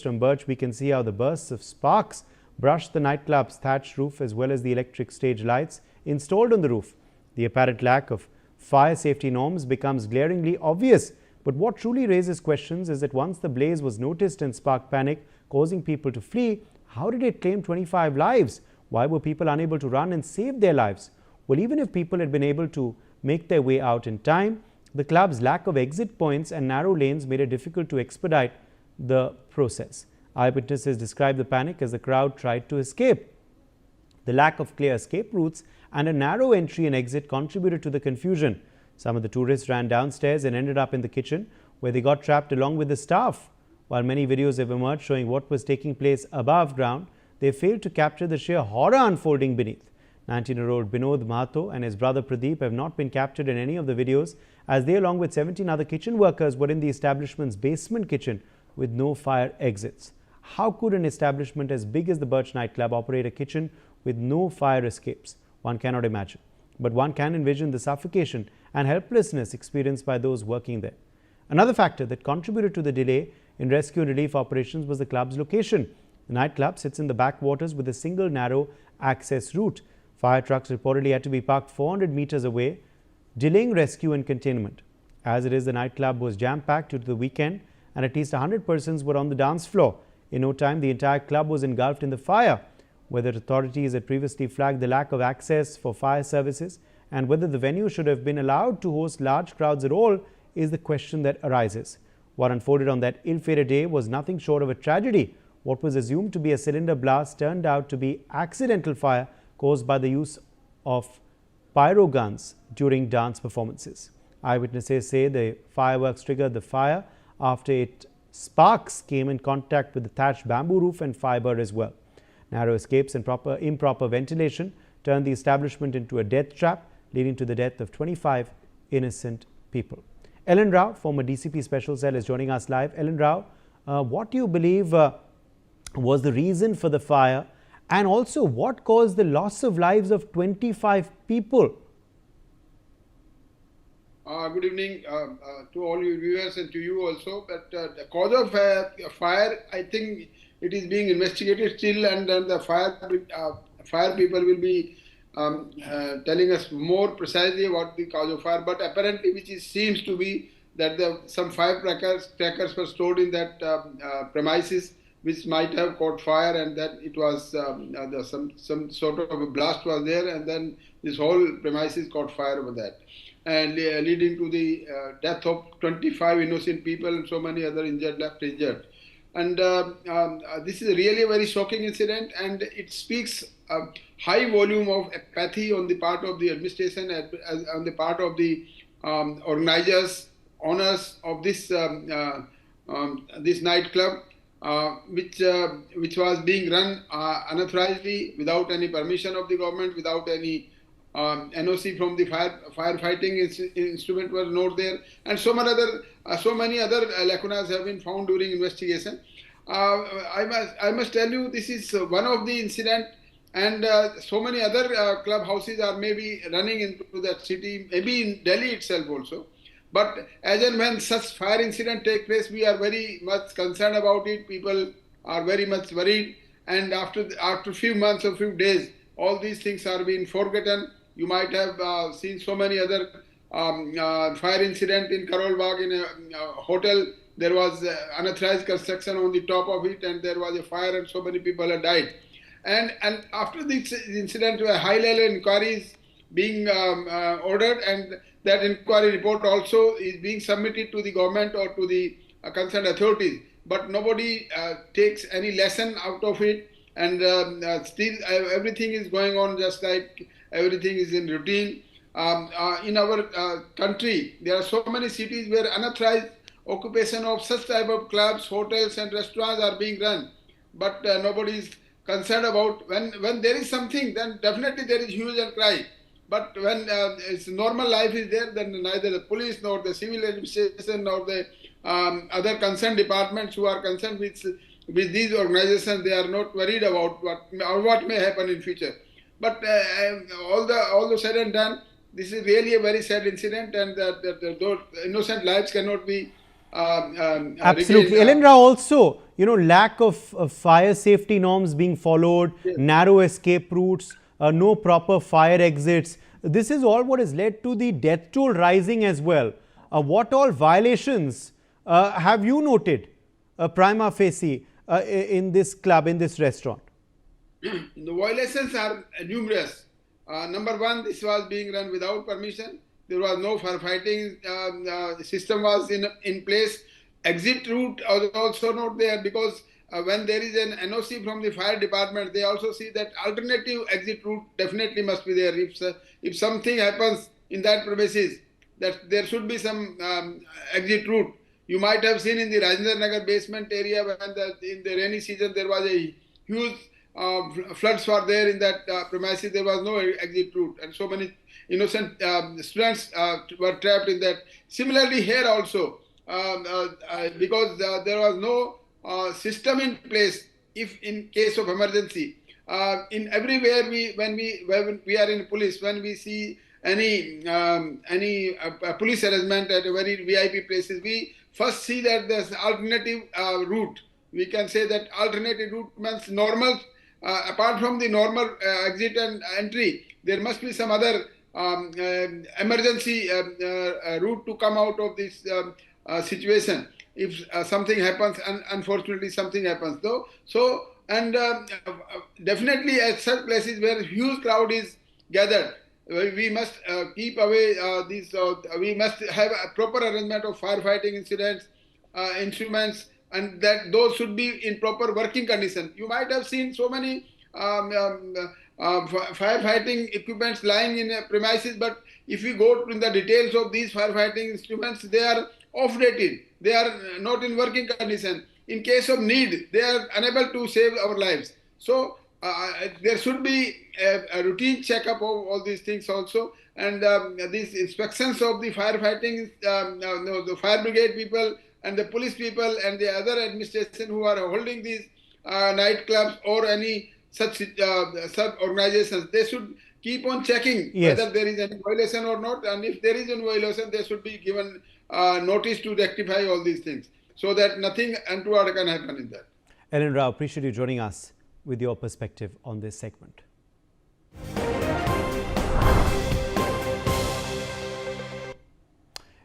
From Birch, we can see how the bursts of sparks brushed the nightclub's thatched roof as well as the electric stage lights installed on the roof. The apparent lack of fire safety norms becomes glaringly obvious. But what truly raises questions is that once the blaze was noticed and sparked panic, causing people to flee, how did it claim 25 lives? Why were people unable to run and save their lives? Well, even if people had been able to make their way out in time, the club's lack of exit points and narrow lanes made it difficult to expedite the process. Eyewitnesses described the panic as the crowd tried to escape. The lack of clear escape routes and a narrow entry and exit contributed to the confusion. Some of the tourists ran downstairs and ended up in the kitchen, where they got trapped along with the staff. While many videos have emerged showing what was taking place above ground, they failed to capture the sheer horror unfolding beneath. 19-year-old Binod Mahato and his brother Pradeep have not been captured in any of the videos, as they, along with 17 other kitchen workers, were in the establishment's basement kitchen with no fire exits. How could an establishment as big as the Birch nightclub operate a kitchen with no fire escapes? One cannot imagine. But one can envision the suffocation and helplessness experienced by those working there. Another factor that contributed to the delay in rescue and relief operations was the club's location. The nightclub sits in the backwaters with a single narrow access route. Fire trucks reportedly had to be parked 400 meters away, delaying rescue and containment. As it is, the nightclub was jam-packed due to the weekend, and at least 100 persons were on the dance floor. In no time, the entire club was engulfed in the fire. Whether authorities had previously flagged the lack of access for fire services and whether the venue should have been allowed to host large crowds at all is the question that arises. What unfolded on that ill-fated day was nothing short of a tragedy. What was assumed to be a cylinder blast turned out to be accidental fire caused by the use of pyro guns during dance performances. Eyewitnesses say the fireworks triggered the fire after sparks came in contact with the thatched bamboo roof and fibre as well. Narrow escapes and improper ventilation turned the establishment into a death trap, leading to the death of 25 innocent people. Ellen Rao, former DCP Special Cell, is joining us live. Ellen Rao, what do you believe was the reason for the fire, and also what caused the loss of lives of 25 people? Good evening to all your viewers and to you also. But the cause of fire, I think it is being investigated still, and then the fire people will be telling us more precisely about the cause of fire. But apparently, seems to be that some firecrackers were stored in that premises, which might have caught fire, and that it was some sort of a blast was there, and then this whole premises caught fire over that, and leading to the death of 25 innocent people and so many other left injured. And this is really a very shocking incident, and it speaks a high volume of apathy on the part of the administration, on the part of the organizers, owners of this this nightclub, which was being run unauthorizedly, without any permission of the government, without any NOC from the firefighting instrument was not there, and so many other lacunas have been found during investigation. I must tell you, this is one of the incident, and so many other clubhouses are maybe running into that city, maybe in Delhi itself also. But as and when such fire incident take place, we are very much concerned about it. People are very much worried, and after a few months or few days, all these things are being forgotten. You might have seen so many other fire incident in Karol Bagh in a hotel. There was unauthorized construction on the top of it, and there was a fire, and so many people have died. And after this incident, high-level inquiries being ordered, and that inquiry report also is being submitted to the government or to the concerned authorities. But nobody takes any lesson out of it, and still everything is going on just like everything is in routine. In our country, there are so many cities where unauthorized occupation of such type of clubs, hotels and restaurants are being run. But nobody is concerned about. When there is something, then definitely there is hue and cry. But when it's normal life is there, then neither the police nor the civil administration nor the other concerned departments who are concerned with these organizations, they are not worried about what may happen in future. But all the said and done, this is really a very sad incident, and that those innocent lives cannot be Absolutely. regain. Elendra, also, lack of fire safety norms being followed, Yes. narrow escape routes, no proper fire exits. This is all what has led to the death toll rising as well. What all violations have you noted prima facie in this club, in this restaurant? The violations are numerous. Number one, this was being run without permission. There was no firefighting system was in place. Exit route was also not there, because when there is an NOC from the fire department, they also see that alternative exit route definitely must be there. If something happens in that premises, that there should be some exit route. You might have seen in the Rajendra Nagar basement area, when in the rainy season there was a huge floods were there in that premises. There was no exit route, and so many innocent students were trapped in that. Similarly here also, because there was no system in place. If in case of emergency, in everywhere when we are in police, when we see any police arrangement at a very VIP places, we first see that there's alternative route. We can say that alternative route means normal. Apart from the normal exit and entry, there must be some other emergency route to come out of this situation if something happens, and unfortunately something happens though. So, and definitely at such places where huge crowd is gathered, we must keep away these, we must have a proper arrangement of firefighting incidents, instruments, and that those should be in proper working condition. You might have seen so many firefighting equipments lying in premises, but if you go in the details of these firefighting instruments, they are off-dated. They are not in working condition. In case of need, they are unable to save our lives. So there should be a routine checkup of all these things also, and these inspections of the firefighting, the fire brigade people and the police people and the other administration who are holding these nightclubs or any such organizations, they should keep on checking whether there is any violation or not, and if there is any violation, they should be given notice to rectify all these things, so that nothing untoward can happen in that. Ellen Rao, appreciate you joining us with your perspective on this segment.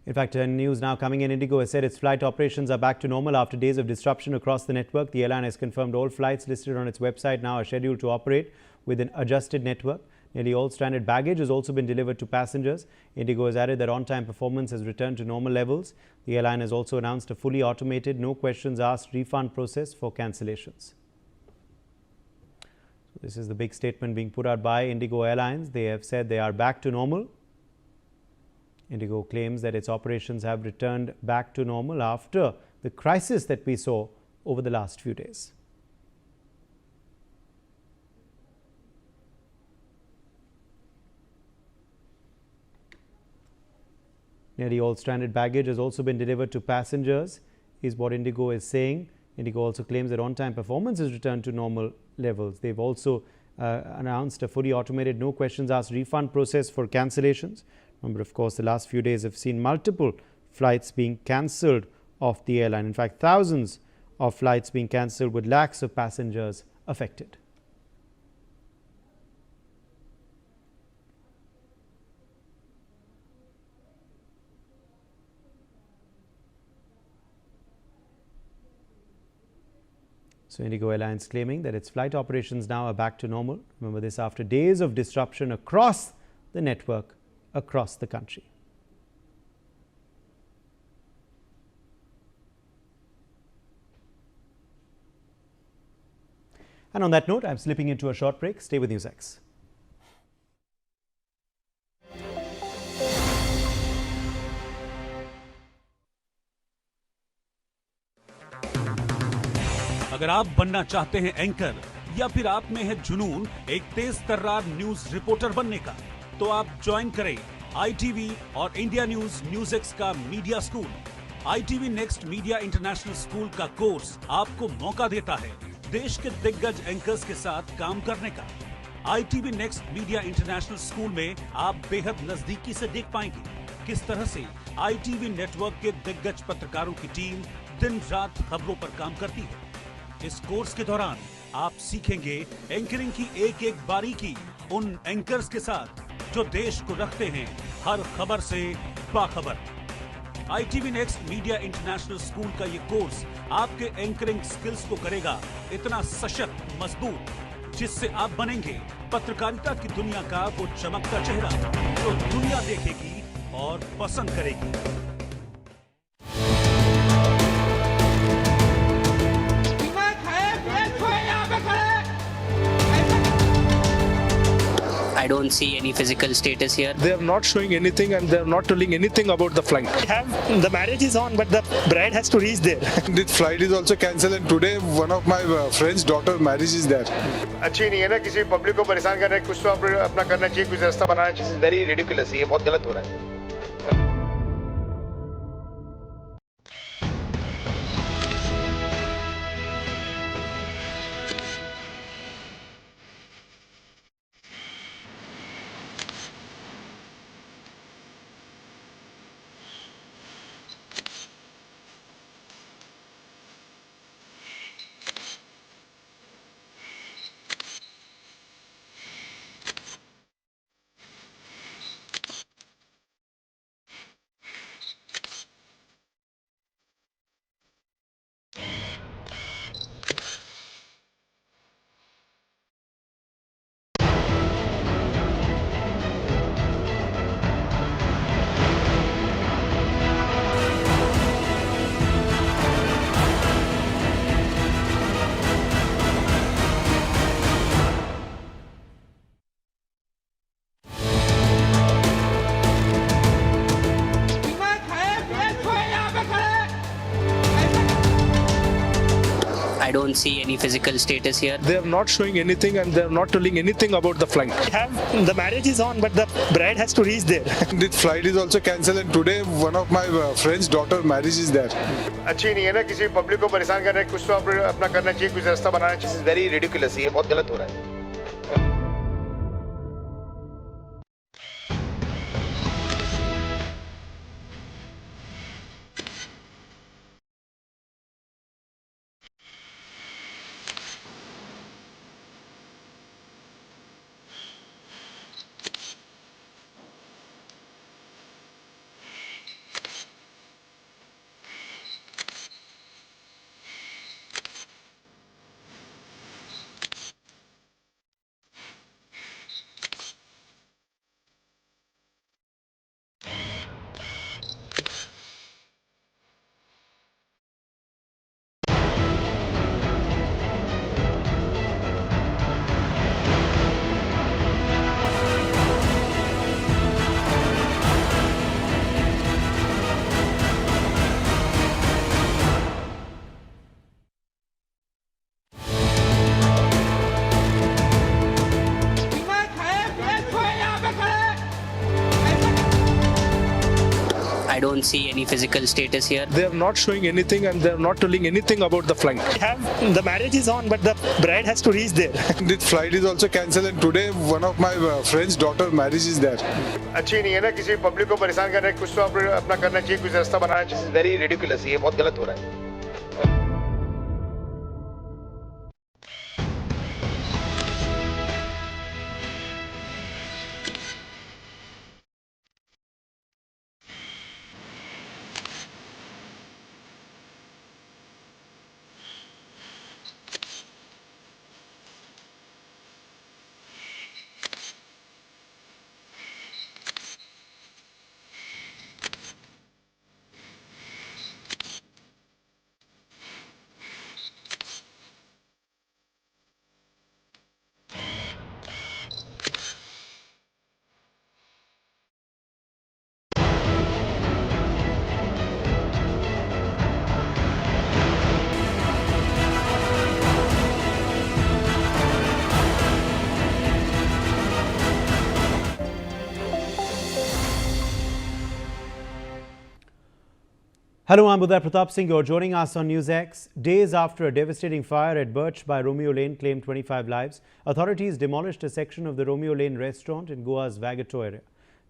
In fact, news now coming in. Indigo has said its flight operations are back to normal after days of disruption across the network. The airline has confirmed all flights listed on its website now are scheduled to operate with an adjusted network. Nearly all stranded baggage has also been delivered to passengers. Indigo has added that on-time performance has returned to normal levels. The airline has also announced a fully automated, no questions asked refund process for cancellations. So this is the big statement being put out by Indigo Airlines. They have said they are back to normal. Indigo claims that its operations have returned back to normal after the crisis that we saw over the last few days. Nearly all stranded baggage has also been delivered to passengers, is what Indigo is saying. Indigo also claims that on-time performance has returned to normal levels. They've also announced a fully automated, no questions asked refund process for cancellations. Remember, of course, the last few days have seen multiple flights being cancelled off the airline. In fact, thousands of flights being cancelled with lakhs of passengers affected. So Indigo Airlines claiming that its flight operations now are back to normal. Remember this after days of disruption across the network, across the country. And on that note, I'm slipping into a short break. Stay with NewsX. अगर आप बनना चाहते हैं anchor या फिर आप में है जुनून एक तेज तर्रार न्यूज रिपोर्टर बनने का, तो आप ज्वाइन करें ITV और इंडिया न्यूज NewsX का media school. ITV next media international school का कोर्स आपको मौका देता है देश के दिग्गज एंकर्स के साथ काम करने का। ITV next media international school में आप बेहद नजदीकी से देख पाएंगे किस तरह से आईटीवी नेटवर्क के दिग्गज पत्रकारों की टीम दिन रात खबरों पर काम करती है। इस कोर्स के दौरान आप सीखेंगे एंकरिंग की एक एक बारीकी उन एंकर्स के साथ जो देश को रखते हैं हर खबर से बाखबर। ITV next media international school का ये कोर्स आपके एंकरिंग स्किल्स को करेगा इतना सशक्त, मजबूत, जिससे आप बनेंगे पत्रकारिता की दुनिया का वो चमकता चेहरा जो दुनिया देखेगी और पसंद करेगी। I don't see any physical status here. They are not showing anything and they are not telling anything about the flight. The marriage is on, but the bride has to reach there. The flight is also cancelled and today one of my friend's daughter marriage is there. अच्छी नहीं है ना किसी public को परेशान करना है, कुछ तो अपना करना चाहिए, कुछ रास्ता बनाना चाहिए। वेरी रिडिकुलस, ये बहुत गलत हो रहा है। I don't see any physical status here. They are not showing anything and they are not telling anything about the flight. The marriage is on, but the bride has to reach there. The flight is also cancelled and today one of my friend's daughter marriage is there. अच्छी नहीं है ना किसी public को परेशान करना है, कुछ तो अपना करना चाहिए, कुछ रास्ता बनाना चाहिए। वेरी रिडिकुलस, ये बहुत गलत हो रहा है। I don't see any physical status here. They are not showing anything and they are not telling anything about the flight. The marriage is on, but the bride has to reach there. The flight is also cancelled and today one of my friend's daughter marriage is there. अच्छी नहीं है ना किसी public को परेशान करना है, कुछ तो अपना करना चाहिए, कुछ रास्ता बनाना चाहिए। वेरी रिडिकुलस, ये बहुत गलत हो रहा है। Hello, I'm Uday Pratap Singh. You're joining us on NewsX. Days after a devastating fire at Birch by Romeo Lane claimed 25 lives, authorities demolished a section of the Romeo Lane restaurant in Goa's Vagato area.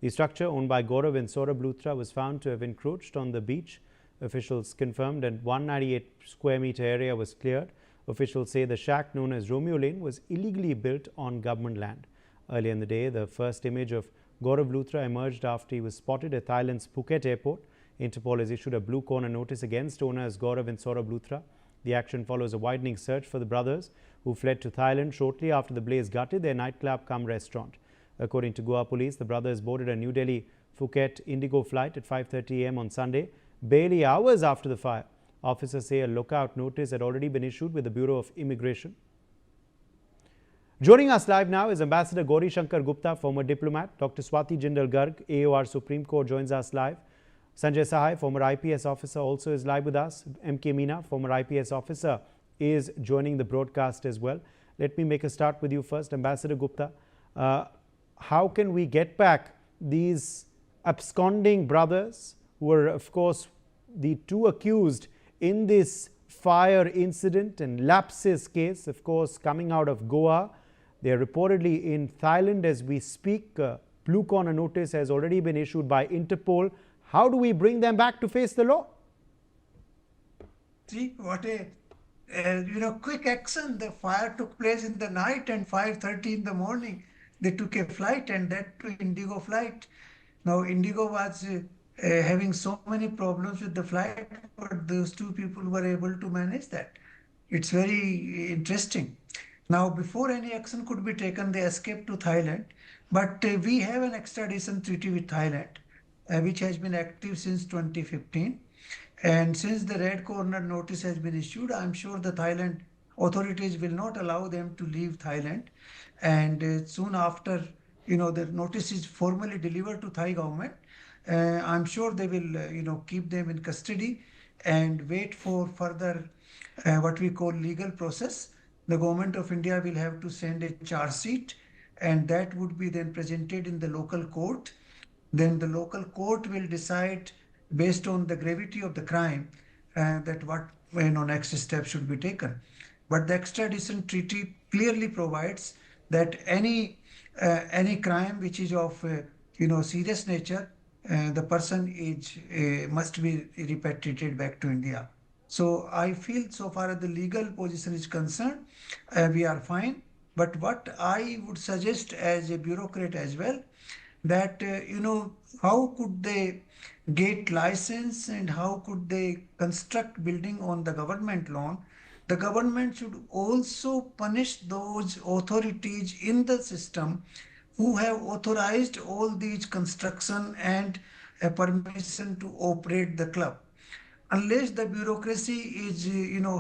The structure, owned by Gaurav and Saurabh Luthra, was found to have encroached on the beach. Officials confirmed and 198 square meter area was cleared. Officials say the shack known as Romeo Lane was illegally built on government land. Earlier in the day, the first image of Gaurav Luthra emerged after he was spotted at Thailand's Phuket airport. Interpol has issued a blue corner notice against owners Gaurav and Saurabh Luthra. The action follows a widening search for the brothers who fled to Thailand shortly after the blaze gutted their nightclub cum restaurant. According to Goa police, the brothers boarded a New Delhi Phuket Indigo flight at 5:30 am on Sunday, barely hours after the fire. Officers say a lookout notice had already been issued with the Bureau of Immigration. Joining us live now is Ambassador Gauri Shankar Gupta, former diplomat. Dr. Swati Jindal Garg, AOR Supreme Court, joins us live. Sanjay Sahai, former IPS officer, also is live with us. M.K. Meena, former IPS officer, is joining the broadcast as well. Let me make a start with you first. Ambassador Gupta, how can we get back these absconding brothers who are, of course, the two accused in this fire incident and lapses case, of course, coming out of Goa? They are reportedly in Thailand as we speak. Blue corner notice has already been issued by Interpol. How do we bring them back to face the law? See what a quick action. The fire took place in the night, and 5:30 in the morning they took a flight, and that to Indigo flight. Now Indigo was having so many problems with the flight, but those two people were able to manage that. It's very interesting. Now, before any action could be taken, they escaped to Thailand. But we have an extradition treaty with Thailand, which has been active since 2015. And since the red corner notice has been issued, I'm sure the Thailand authorities will not allow them to leave Thailand. And soon after, the notice is formally delivered to Thai government, I'm sure they will, keep them in custody and wait for further what we call legal process. The government of India will have to send a charge sheet, and that would be then presented in the local court. Then the local court will decide based on the gravity of the crime that what next step should be taken. But the extradition treaty clearly provides that any crime which is of serious nature, the person must be repatriated back to India. So I feel so far as the legal position is concerned, we are fine. But what I would suggest as a bureaucrat as well, that how could they get license and how could they construct building on the government lawn? The government should also punish those authorities in the system who have authorized all these construction and a permission to operate the club. Unless the bureaucracy is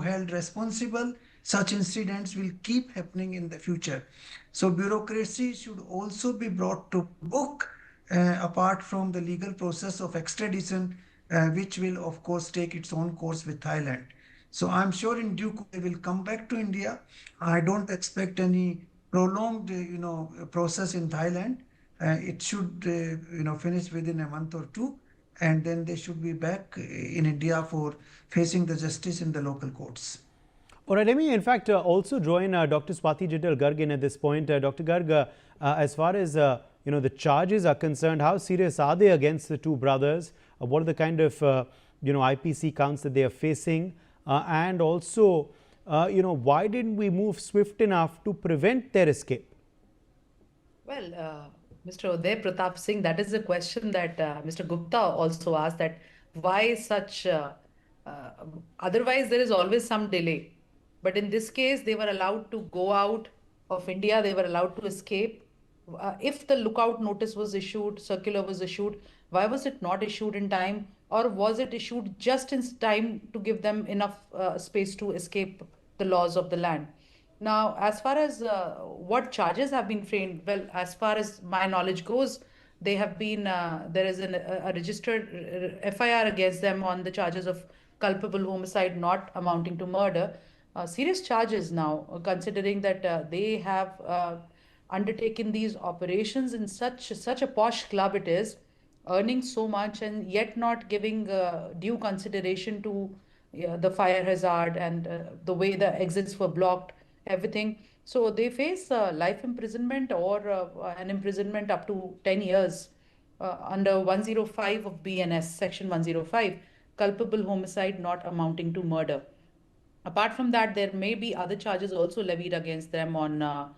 held responsible, such incidents will keep happening in the future. So bureaucracy should also be brought to book apart from the legal process of extradition, which will of course take its own course with Thailand. So I'm sure in due course they will come back to India. I don't expect any prolonged process in Thailand. It should finish within a month or two, and then they should be back in India for facing the justice in the local courts. All right, let me in fact also join Dr. Swati Jindal Garg in at this point. Dr. Garg, as far as the charges are concerned, how serious are they against the two brothers? What are the kind of IPC counts that they are facing? And also, why didn't we move swift enough to prevent their escape? Well, Mr. Uday Pratap Singh, that is a question that Mr. Gupta also asked, that why such, otherwise there is always some delay. But in this case, they were allowed to go out of India, they were allowed to escape. If the lookout notice was issued, circular was issued, why was it not issued in time? Or was it issued just in time to give them enough space to escape the laws of the land? Now, as far as what charges have been framed, well, as far as my knowledge goes, they have been, there is a registered FIR against them on the charges of culpable homicide not amounting to murder. Serious charges now, considering that they have undertaken these operations in such a posh club it is, earning so much and yet not giving due consideration to the fire hazard and the way the exits were blocked, everything. So they face life imprisonment or an imprisonment up to 10 years. under 105 of BNS, section 105, culpable homicide not amounting to murder. Apart from that, there may be other charges also levied against them on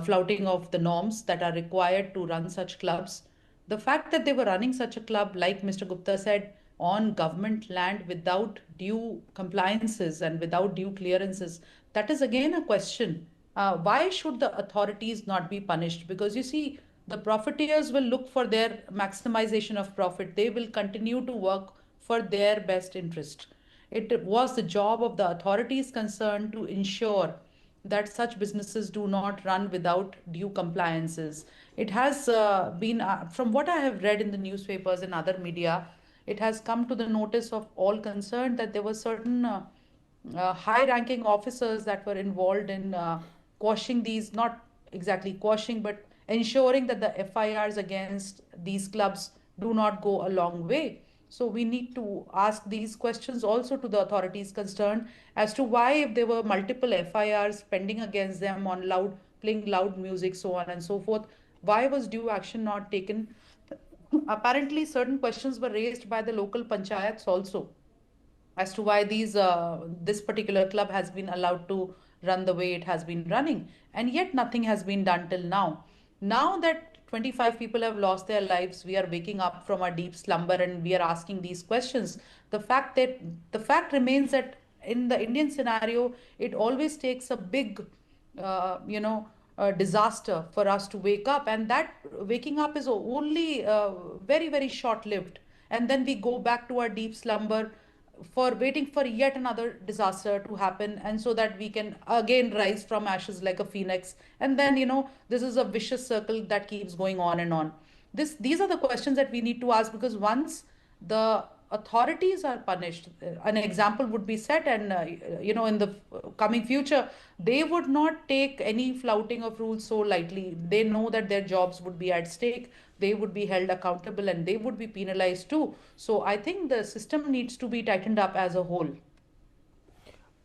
flouting of the norms that are required to run such clubs. The fact that they were running such a club, like Mr. Gupta said, on government land without due compliances and without due clearances, that is again a question. Why should the authorities not be punished? Because you see, the profiteers will look for their maximization of profit. They will continue to work for their best interest. It was the job of the authorities concerned to ensure that such businesses do not run without due compliances. It has been, from what I have read in the newspapers and other media, it has come to the notice of all concerned that there were certain high ranking officers that were involved in quashing these, not exactly quashing, but ensuring that the FIRs against these clubs do not go a long way. So we need to ask these questions also to the authorities concerned as to why, if there were multiple FIRs pending against them on playing loud music, so on and so forth, why was due action not taken? Apparently, certain questions were raised by the local panchayats also as to why this particular club has been allowed to run the way it has been running, and yet nothing has been done till now. Now that 25 people have lost their lives, we are waking up from our deep slumber and we are asking these questions. The fact remains that in the Indian scenario, it always takes a big disaster for us to wake up, and that waking up is only very, very short lived. And then we go back to our deep slumber for waiting for yet another disaster to happen, and so that we can again rise from ashes like a phoenix. And then, this is a vicious circle that keeps going on and on. These are the questions that we need to ask, because once the authorities are punished, an example would be set, and in the coming future, they would not take any flouting of rules so lightly. They know that their jobs would be at stake, they would be held accountable, and they would be penalized too. So I think the system needs to be tightened up as a whole.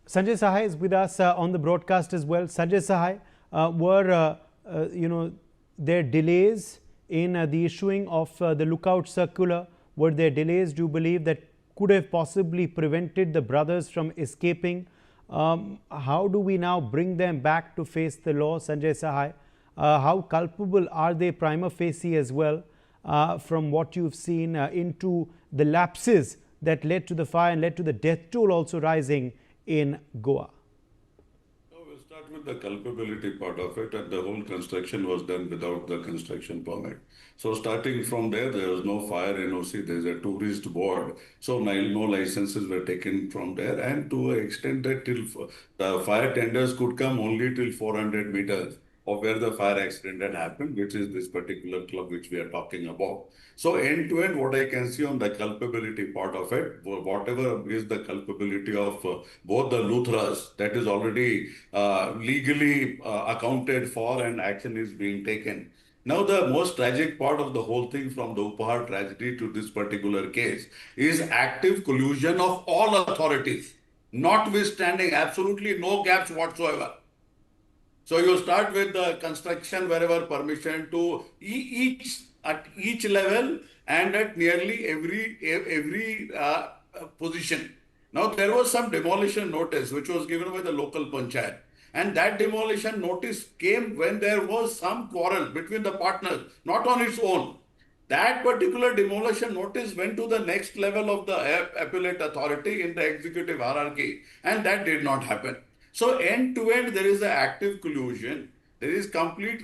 Sanjay Sahai is with us on the broadcast as well. Sanjay Sahai, were there delays in the issuing of the lookout circular? Were there delays, do you believe, that could have possibly prevented the brothers from escaping? How do we now bring them back to face the law, Sanjay Sahai? How culpable are they prima facie as well, from what you've seen into the lapses that led to the fire and led to the death toll also rising in Goa? We'll start with the culpability part of it, and the whole construction was done without the construction permit. So starting from there was no fire NOC, there's a tourist board. So no licenses were taken from there, and to an extent that till the fire tenders could come only till 400 meters of where the fire accident had happened, which is this particular club which we are talking about. So end to end, what I can see on the culpability part of it, whatever is the culpability of both the Luthras, that is already legally accounted for and action is being taken. Now, the most tragic part of the whole thing, from the Upahar tragedy to this particular case, is active collusion of all authorities, notwithstanding absolutely no gaps whatsoever. So you start with the construction wherever permission to at each level and at nearly every position. Now, there was some demolition notice which was given by the local panchayat. And that demolition notice came when there was some quarrel between the partners, not on its own. That particular demolition notice went to the next level of the appellate authority in the executive hierarchy, and that did not happen. So end to end, there is an active collusion. There is complete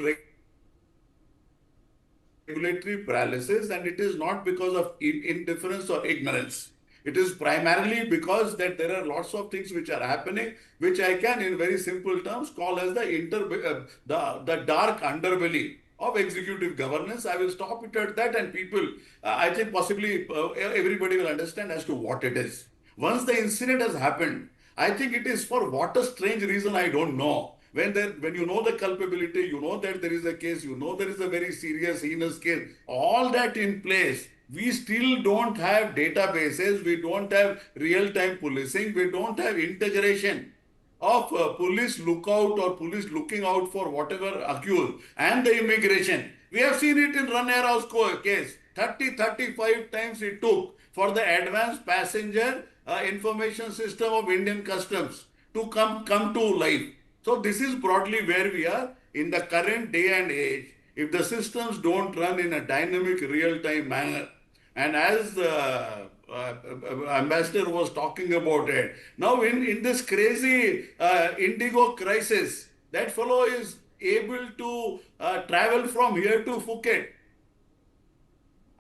regulatory paralysis, and it is not because of indifference or ignorance. It is primarily because that there are lots of things which are happening, which I can, in very simple terms, call as the dark underbelly of executive governance. I will stop it at that, and people, I think possibly everybody will understand as to what it is. Once the incident has happened, I think it is, for what a strange reason, I don't know. When you know the culpability, you know that there is a case, you know there is a very serious, heinous case, all that in place, we still don't have databases, we don't have real-time policing, we don't have integration of police lookout or police looking out for whatever accused and the immigration. We have seen it in Run Air House case. 35 times it took for the advanced passenger information system of Indian Customs to come to life. So this is broadly where we are in the current day and age. If the systems don't run in a dynamic real-time manner, and as Ambassador was talking about it, now in this crazy indigo crisis, that fellow is able to travel from here to Phuket.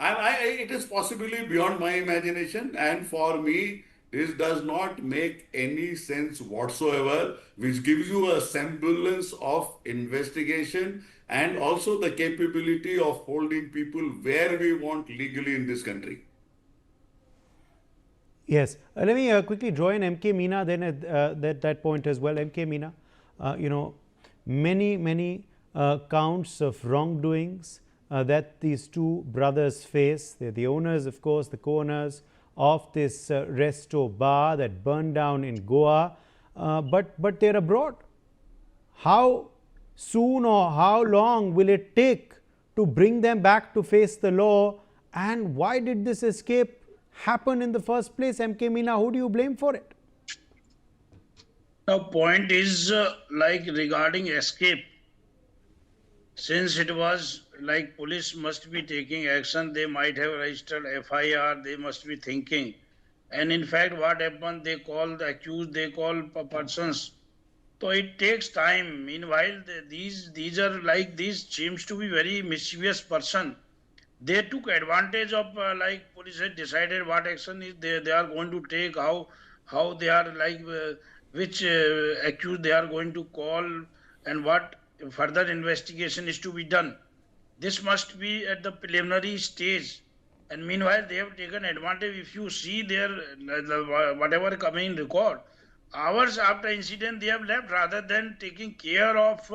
It is possibly beyond my imagination, and for me, this does not make any sense whatsoever, which gives you a semblance of investigation and also the capability of holding people where we want legally in this country. Yes. Let me quickly join MK Meena then at that point as well. MK Meena, many counts of wrongdoings that these two brothers face. They're the owners, of course, the co-owners of this resto bar that burned down in Goa, but they're abroad. How soon or how long will it take to bring them back to face the law, and why did this escape happen in the first place? MK Meena, who do you blame for it? The point is regarding escape, since it was like police must be taking action, they might have registered FIR, they must be thinking. And in fact, what happened, they call the accused, they call persons. So it takes time. Meanwhile, these seems to be very mischievous person. They took advantage of police had decided what action is they are going to take, how they are which accused they are going to call, and what further investigation is to be done. This must be at the preliminary stage. And meanwhile, they have taken advantage. If you see their whatever coming record, hours after incident, they have left rather than taking care of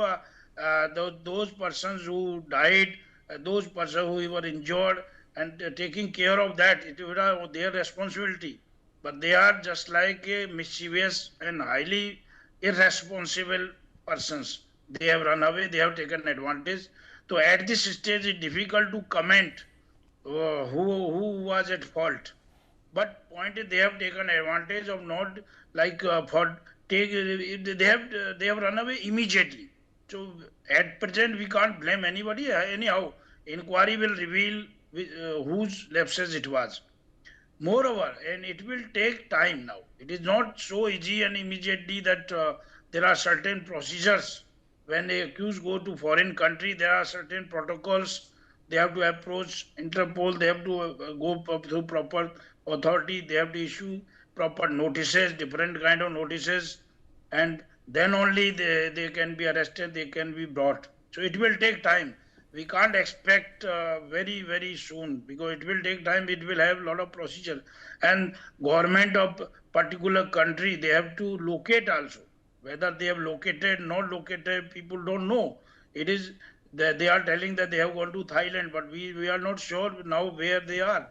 those persons who died, those persons who were injured, and taking care of that. It was their responsibility. But they are just like mischievous and highly irresponsible persons. They have run away, they have taken advantage. So at this stage, it's difficult to comment who was at fault. But point is, they have taken advantage of not they have run away immediately. So at present, we can't blame anybody. Anyhow, inquiry will reveal whose lapses it was. Moreover, and it will take time now. It is not so easy and immediately that there are certain procedures. When the accused go to foreign country, there are certain protocols. They have to approach Interpol. They have to go through proper authority. They have to issue proper notices, different kind of notices, and then only they can be arrested. They can be brought. So it will take time. We can't expect very soon, because it will take time. It will have a lot of procedure, and government of particular country, they have to locate also. Whether they have located, not located, people don't know. It is that they are telling that they have gone to Thailand, but we are not sure now where they are.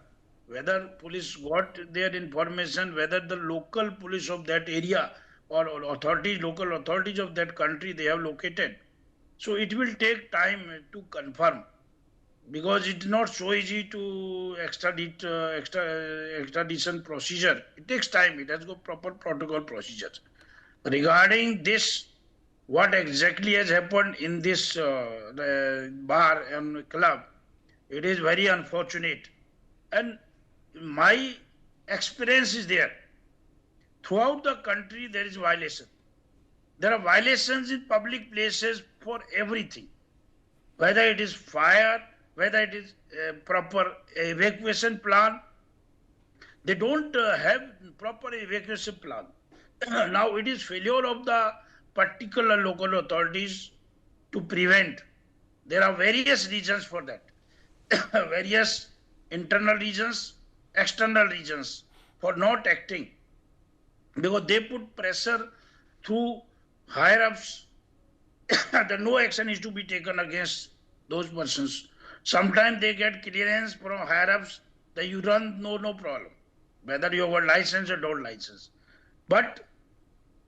Whether police got their information, whether the local police of that area or authorities, local authorities of that country, they have located. So it will take time to confirm, because it's not so easy to extradition procedure. It takes time. It has got proper protocol procedures. Regarding this, what exactly has happened in this bar and club, it is very unfortunate. And my experience is there. Throughout the country, there is violation. There are violations in public places for everything. Whether it is fire, whether it is proper evacuation plan. They don't have proper evacuation plan. Now it is failure of the particular local authorities to prevent. There are various reasons for that. Various internal reasons, external reasons for not acting. Because they put pressure through higher ups that no action is to be taken against those persons. Sometimes they get clearance from higher ups that you run, no problem, whether you have a license or don't license. But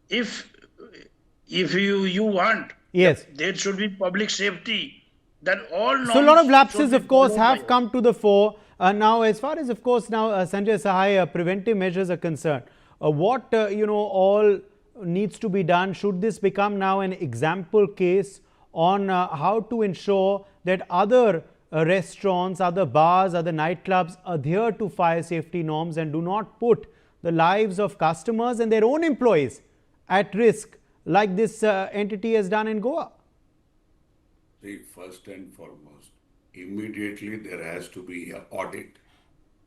if if you want Yes. there should be public safety, then all So a lot of norms should lapses, be of course, followed by have come to the fore. Now, as far as, of course, now Sanjay Sahai, preventive measures are concerned, what all needs to be done? Should this become now an example case on how to ensure that other restaurants, other bars, other nightclubs adhere to fire safety norms and do not put the lives of customers and their own employees at risk, like this entity has done in Goa? See, first and foremost, immediately there has to be an audit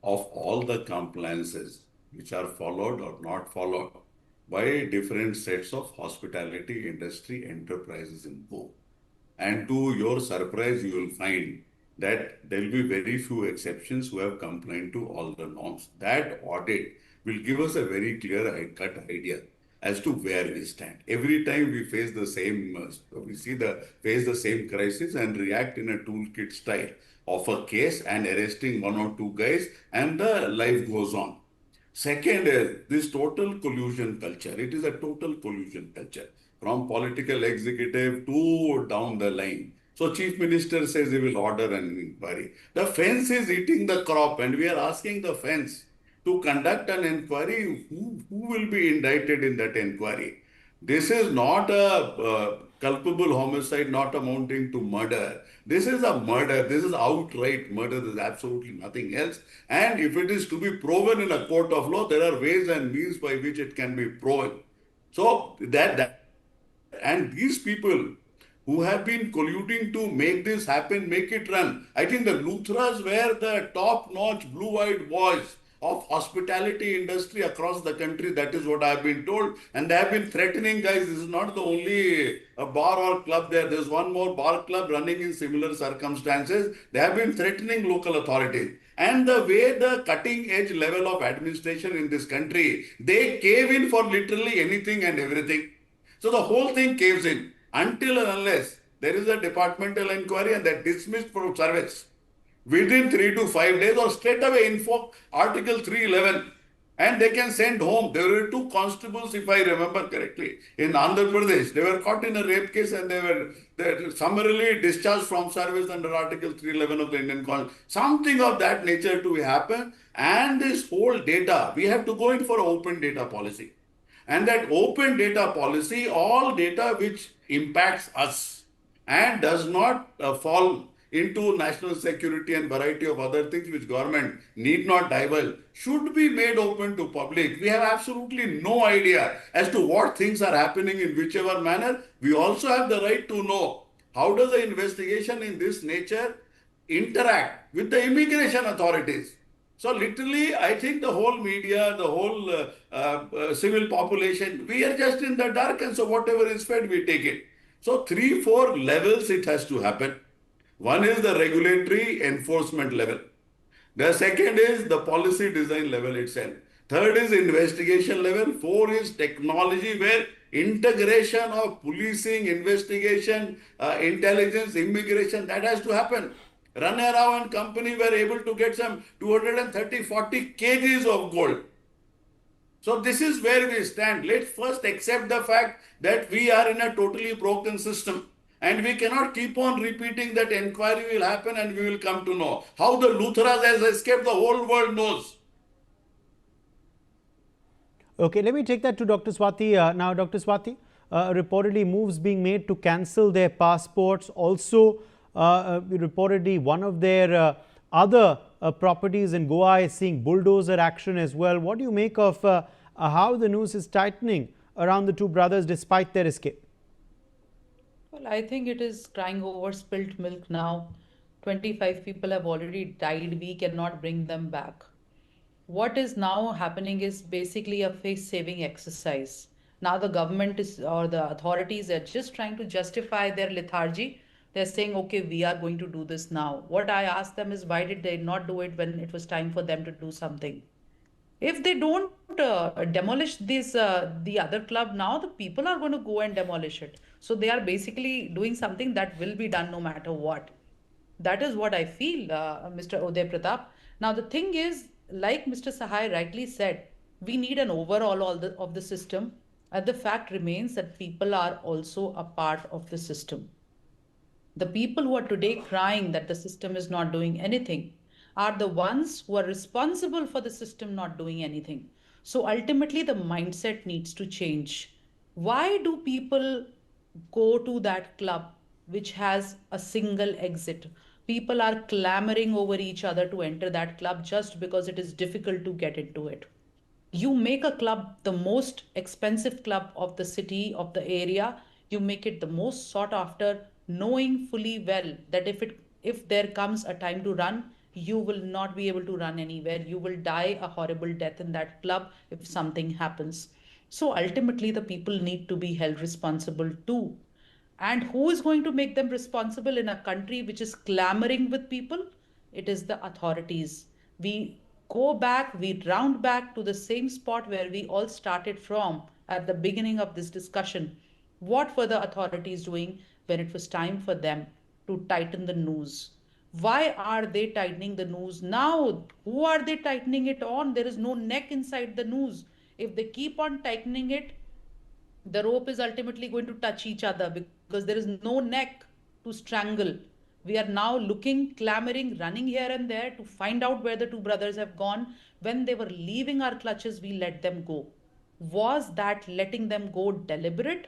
of all the compliances which are followed or not followed by different sets of hospitality industry enterprises in Goa. And to your surprise, you will find that there will be very few exceptions who have complied to all the norms. That audit will give us a very clear cut idea as to where we stand. Every time we face the same, face the same crisis and react in a toolkit style of a case and arresting one or two guys, and the life goes on. Second is this total collusion culture. It is a total collusion culture from political executive to down the line. So Chief Minister says he will order an inquiry. The fence is eating the crop, and we are asking the fence to conduct an inquiry. Who will be indicted in that inquiry? This is not a culpable homicide, not amounting to murder. This is a murder. This is outright murder. There is absolutely nothing else. And if it is to be proven in a court of law, there are ways and means by which it can be proven. So and these people who have been colluding to make this happen, make it run. I think the Luthras were the top-notch blue-eyed boys of hospitality industry across the country. That is what I have been told. And they have been threatening, guys. This is not the only bar or club there. There's one more bar club running in similar circumstances. They have been threatening local authorities. And the way the cutting edge level of administration in this country, they cave in for literally anything and everything. So the whole thing caves in until and unless there is a departmental inquiry and they're dismissed from service within 3 to 5 days, or straight away invoke Article 311 and they can send home. There were two constables, if I remember correctly, in Andhra Pradesh. They were caught in a rape case and they were summarily discharged from service under Article 311 of the Indian Constitution. Something of that nature to happen. And this whole data, we have to go in for an open data policy. And that open data policy, all data which impacts us and does not fall into national security and variety of other things which government need not divulge, should be made open to public. We have absolutely no idea as to what things are happening in whichever manner. We also have the right to know how does the investigation in this nature interact with the immigration authorities. So literally, I think the whole media, the whole civil population, we are just in the dark, and so whatever is fed, we take it. So 3-4 levels it has to happen. One is the regulatory enforcement level. The second is the policy design level itself. Third is investigation level. 4 is technology, where integration of policing, investigation, intelligence, immigration, that has to happen. Rana Rao and company were able to get some 230-40 kgs of gold. So this is where we stand. Let's first accept the fact that we are in a totally broken system. And we cannot keep on repeating that inquiry will happen and we will come to know. How the Luthras has escaped, the whole world knows. Okay, let me take that to Dr. Swati. Now, Dr. Swati, reportedly moves being made to cancel their passports. Also, reportedly one of their other properties in Goa is seeing bulldozer action as well. What do you make of how the news is tightening around the two brothers despite their escape? Well, I think it is crying over spilt milk now. 25 people have already died. We cannot bring them back. What is now happening is basically a face-saving exercise. Now the government is, or the authorities are just trying to justify their lethargy. They're saying, okay, we are going to do this now. What I asked them is, why did they not do it when it was time for them to do something? If they don't demolish this, the other club now, the people are going to go and demolish it. So they are basically doing something that will be done no matter what. That is what I feel, Mr. Uday Pratap. Now the thing is, like Mr. Sahai rightly said, we need an overhaul of the system. The fact remains that people are also a part of the system. The people who are today crying that the system is not doing anything are the ones who are responsible for the system not doing anything. So ultimately, the mindset needs to change. Why do people go to that club which has a single exit? People are clamoring over each other to enter that club just because it is difficult to get into it. You make a club the most expensive club of the city, of the area. You make it the most sought after, knowing fully well that if there comes a time to run, you will not be able to run anywhere. You will die a horrible death in that club if something happens. So ultimately, the people need to be held responsible too. And who is going to make them responsible in a country which is clamoring with people? It is the authorities. We go back, we round back to the same spot where we all started from at the beginning of this discussion. What were the authorities doing when it was time for them to tighten the noose? Why are they tightening the noose now? Who are they tightening it on? There is no neck inside the noose. If they keep on tightening it, the rope is ultimately going to touch each other because there is no neck to strangle. We are now looking, clamoring, running here and there to find out where the two brothers have gone. When they were leaving our clutches, we let them go. Was that letting them go deliberate?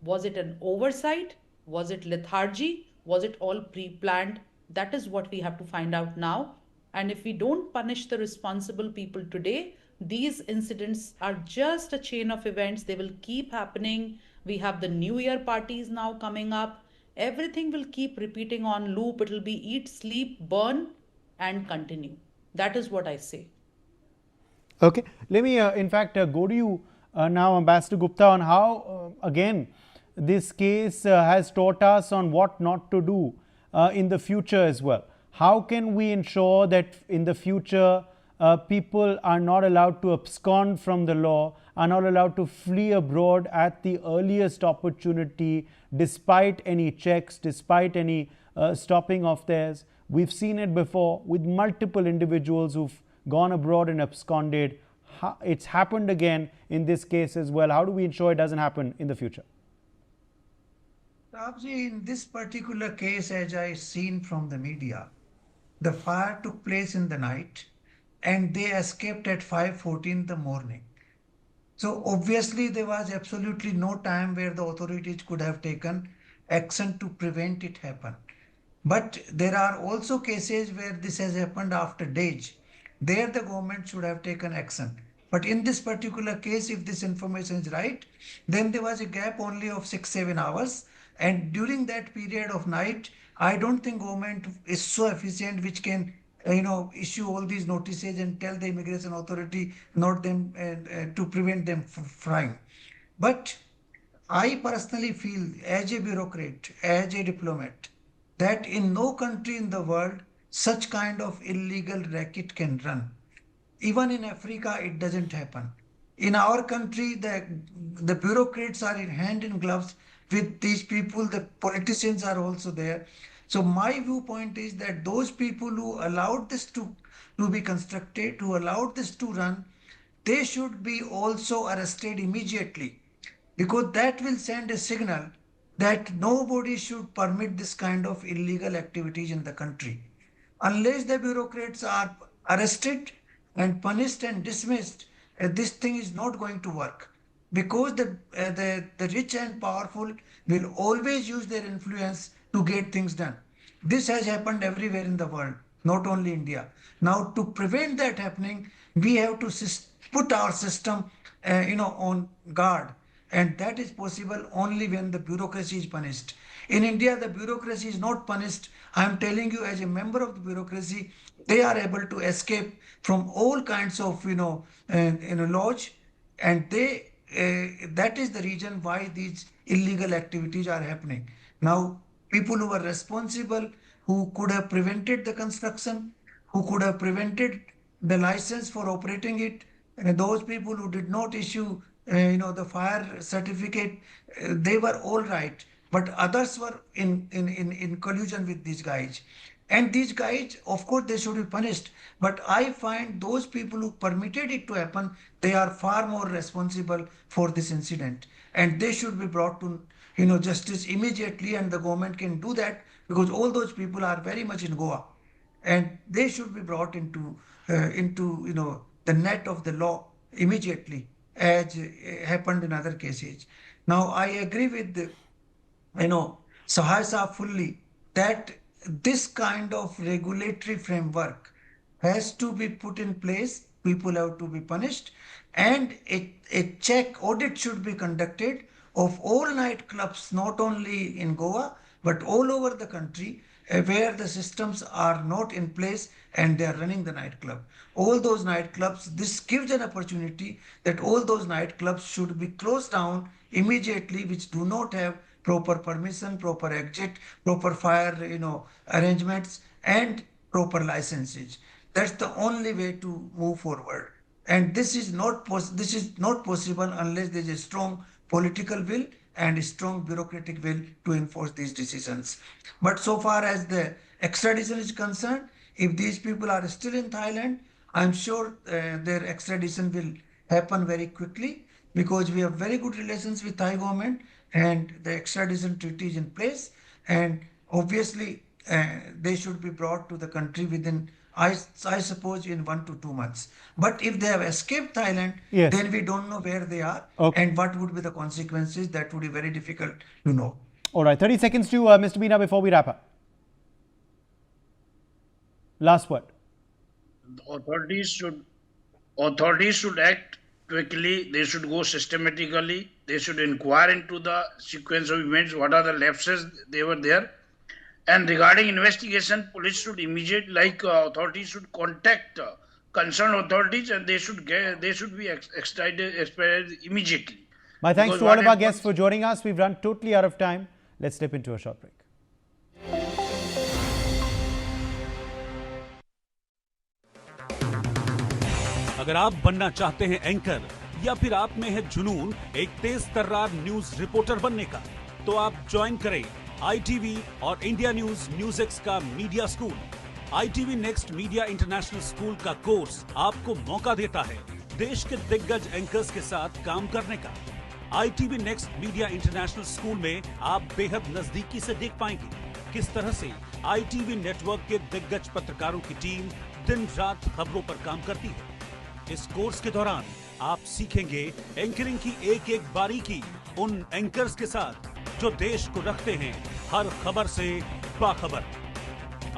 Was it an oversight? Was it lethargy? Was it all pre planned? That is what we have to find out now. And if we don't punish the responsible people today, these incidents are just a chain of events. They will keep happening. We have the New Year parties now coming up. Everything will keep repeating on loop. It will be eat, sleep, burn, and continue. That is what I say. Okay, let me in fact go to you now, Ambassador Gupta, on how again this case has taught us on what not to do in the future as well. How can we ensure that in the future people are not allowed to abscond from the law, are not allowed to flee abroad at the earliest opportunity, despite any checks, despite any stopping of theirs? We've seen it before with multiple individuals who've gone abroad and absconded. It's happened again in this case as well. How do we ensure it doesn't happen in the future? Rabji, in this particular case, as I seen from the media, the fire took place in the night and they escaped at 5:14 in the morning. So obviously there was absolutely no time where the authorities could have taken action to prevent it happen. But there are also cases where this has happened after days. There the government should have taken action. But in this particular case, if this information is right, then there was a gap only of 6-7 hours. And during that period of night, I don't think government is so efficient which can issue all these notices and tell the immigration authority not them to prevent them from flying. But I personally feel as a bureaucrat, as a diplomat, that in no country in the world such kind of illegal racket can run. Even in Africa, it doesn't happen. In our country, the bureaucrats are in hand in gloves with these people. The politicians are also there. So my viewpoint is that those people who allowed this to be constructed, who allowed this to run, they should be also arrested immediately, because that will send a signal that nobody should permit this kind of illegal activities in the country. Unless the bureaucrats are arrested and punished and dismissed, this thing is not going to work, because the rich and powerful will always use their influence to get things done. This has happened everywhere in the world, not only India. Now, to prevent that happening, we have to put our system, on guard, and that is possible only when the bureaucracy is punished. In India, the bureaucracy is not punished. I am telling you, as a member of the bureaucracy, they are able to escape from all kinds of laws, and that is the reason why these illegal activities are happening. Now, people who were responsible, who could have prevented the construction, who could have prevented the license for operating it, and those people who did not issue the fire certificate, they were all right, but others were in collusion with these guys. And these guys, of course, they should be punished. But I find those people who permitted it to happen, they are far more responsible for this incident, and they should be brought to justice immediately. And the government can do that because all those people are very much in Goa, and they should be brought into the net of the law immediately, as happened in other cases. Now I agree with Sahasa fully that this kind of regulatory framework has to be put in place. People have to be punished, and a check audit should be conducted of all nightclubs, not only in Goa but all over the country, where the systems are not in place and they are running the nightclub. All those nightclubs, this gives an opportunity that all those nightclubs should be closed down immediately, which do not have proper permission, proper exit, proper fire, arrangements, and proper licenses. That's the only way to move forward. And this is not possible unless there is a strong political will and a strong bureaucratic will to enforce these decisions. But so far as the extradition is concerned, if these people are still in Thailand, I'm sure their extradition will happen very quickly, because we have very good relations with Thai government and the extradition treaty is in place. And obviously, they should be brought to the country within, I suppose, in 1 to 2 months. But if they have escaped Thailand, Yes. then we don't know where they are Okay. and what would be the consequences. That would be very difficult to know. All right, 30 seconds to Mr. Meena before we wrap up. Last word. Authorities should act quickly. They should go systematically. They should inquire into the sequence of events, what are the lapses they were there. And regarding investigation, police should authorities should contact concerned authorities, and they should be expedited immediately. My thanks Because to all what of our happens- guests for joining us. We've run totally out of time. Let's slip into a short break. अगर आप बनना चाहते हैं anchor या फिर आप में है जुनून एक तेज तर्रार न्यूज रिपोर्टर बनने का, तो आप ज्वाइन करें ITV और इंडिया NewsX का media school. ITV next media international school का कोर्स आपको मौका देता है देश के दिग्गज एंकर्स के साथ काम करने का। ITV next media international school में आप बेहद नजदीकी से देख पाएंगे किस तरह से ITV नेटवर्क के दिग्गज पत्रकारों की टीम दिन रात खबरों पर काम करती है। इस कोर्स के दौरान आप सीखेंगे एंकरिंग की एक एक बारीकी उन एंकर्स के साथ जो देश को रखते हैं हर खबर से बाखबर।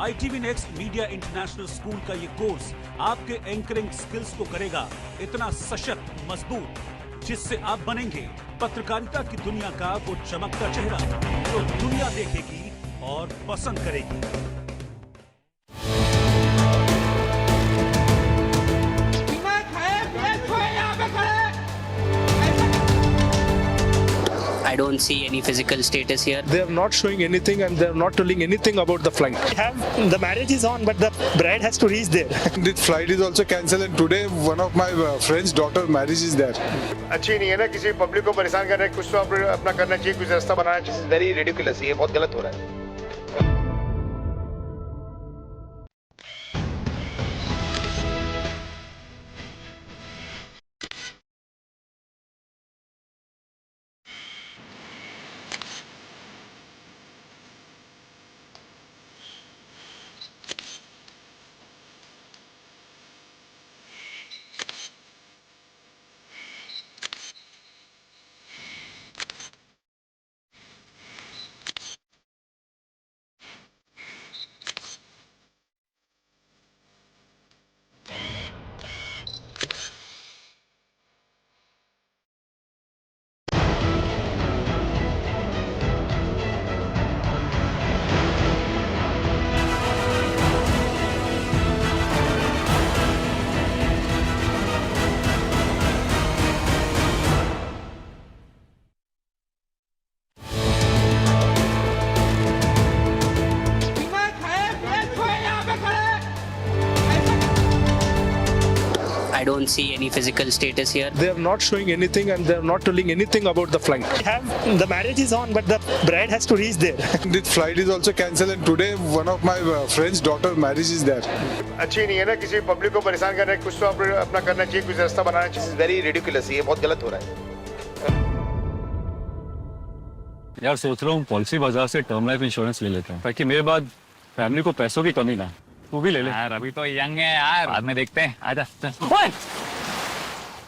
ITV next media international school का ये कोर्स आपके एंकरिंग स्किल्स को करेगा इतना सशक्त, मजबूत, जिससे आप बनेंगे पत्रकारिता की दुनिया का वो चमकता चेहरा जो दुनिया देखेगी और पसंद करेगी। I don't see any physical status here. They are not showing anything and they are not telling anything about the flight. The marriage is on, but the bride has to reach there. The flight is also cancelled, and today one of my friend's daughter marriage is there. अच्छी नहीं है ना, किसी public को परेशान करना है, कुछ तो अपना करना चाहिए, कुछ रास्ता बनाना चाहिए। वेरी रिडिकुलस, ये बहुत गलत हो रहा है। don't see any physical status here. They are not showing anything and they are not telling anything about the flight. The marriage is on, but the bride has to reach there. The flight is also cancelled, and today one of my friend's daughter marriage is there. अच्छी नहीं है ना, किसी public को परेशान करना है, कुछ तो अपना करना चाहिए, कुछ रास्ता बनाना चाहिए. वेरी रिडिकुलस, ये बहुत गलत हो रहा है. यार सोच रहा हूँ पॉलिसी बाजार से टर्म लाइफ इंश्योरेंस ले लेता हूँ ताकि मेरे बाद फैमिली को पैसों की कमी ना. तू भी ले ले. यार अभी तो यंग है यार, बाद में देखते हैं. आजा.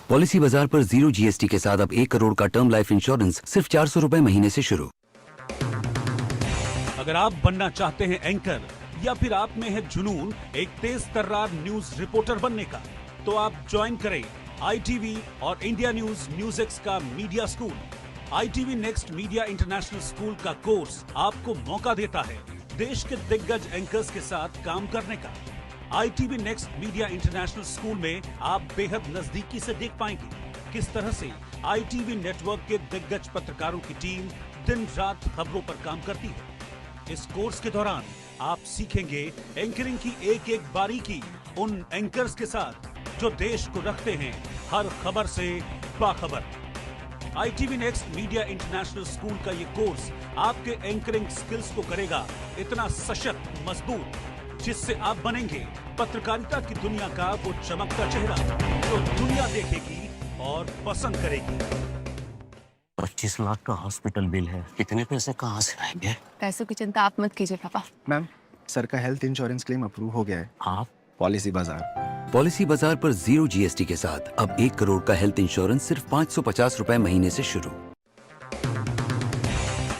पॉलिसी बाजार पर 0 GST के साथ अब 1 करोड़ का टर्म लाइफ इंश्योरेंस सिर्फ 400 रुपए महीने से शुरू. अगर आप बनना चाहते हैं एंकर या फिर आप में है जुनून एक तेज तर्रार न्यूज रिपोर्टर बनने का, तो आप ज्वाइन करें ITV और इंडिया NewsX का media school. ITV next media international school का कोर्स आपको मौका देता है देश के दिग्गज एंकर्स के साथ काम करने का. ITV next media international school में आप बेहद नजदीकी से देख पाएंगे किस तरह से ITV नेटवर्क के दिग्गज पत्रकारों की टीम दिन रात खबरों पर काम करती है. इस कोर्स के दौरान आप सीखेंगे एंकरिंग की एक एक बारीकी उन एंकर्स के साथ जो देश को रखते हैं हर खबर से बाखबर. ITV next media international school का ये कोर्स आपके एंकरिंग स्किल्स को करेगा इतना सशक्त, मजबूत, जिससे आप बनेंगे पत्रकारिता की दुनिया का वो चमकता चेहरा जो दुनिया देखेगी और पसंद करेगी. 25 लाख का हॉस्पिटल बिल है, इतने पैसे कहाँ से आएंगे? पैसों की चिंता आप मत कीजिए पापा. मैम, सर का हेल्थ इंश्योरेंस क्लेम अप्रूव हो गया है. हाँ, पॉलिसी बाजार. पॉलिसी बाजार पर 0 GST के साथ अब 1 करोड़ का हेल्थ इंश्योरेंस सिर्फ 550 रुपए महीने से शुरू.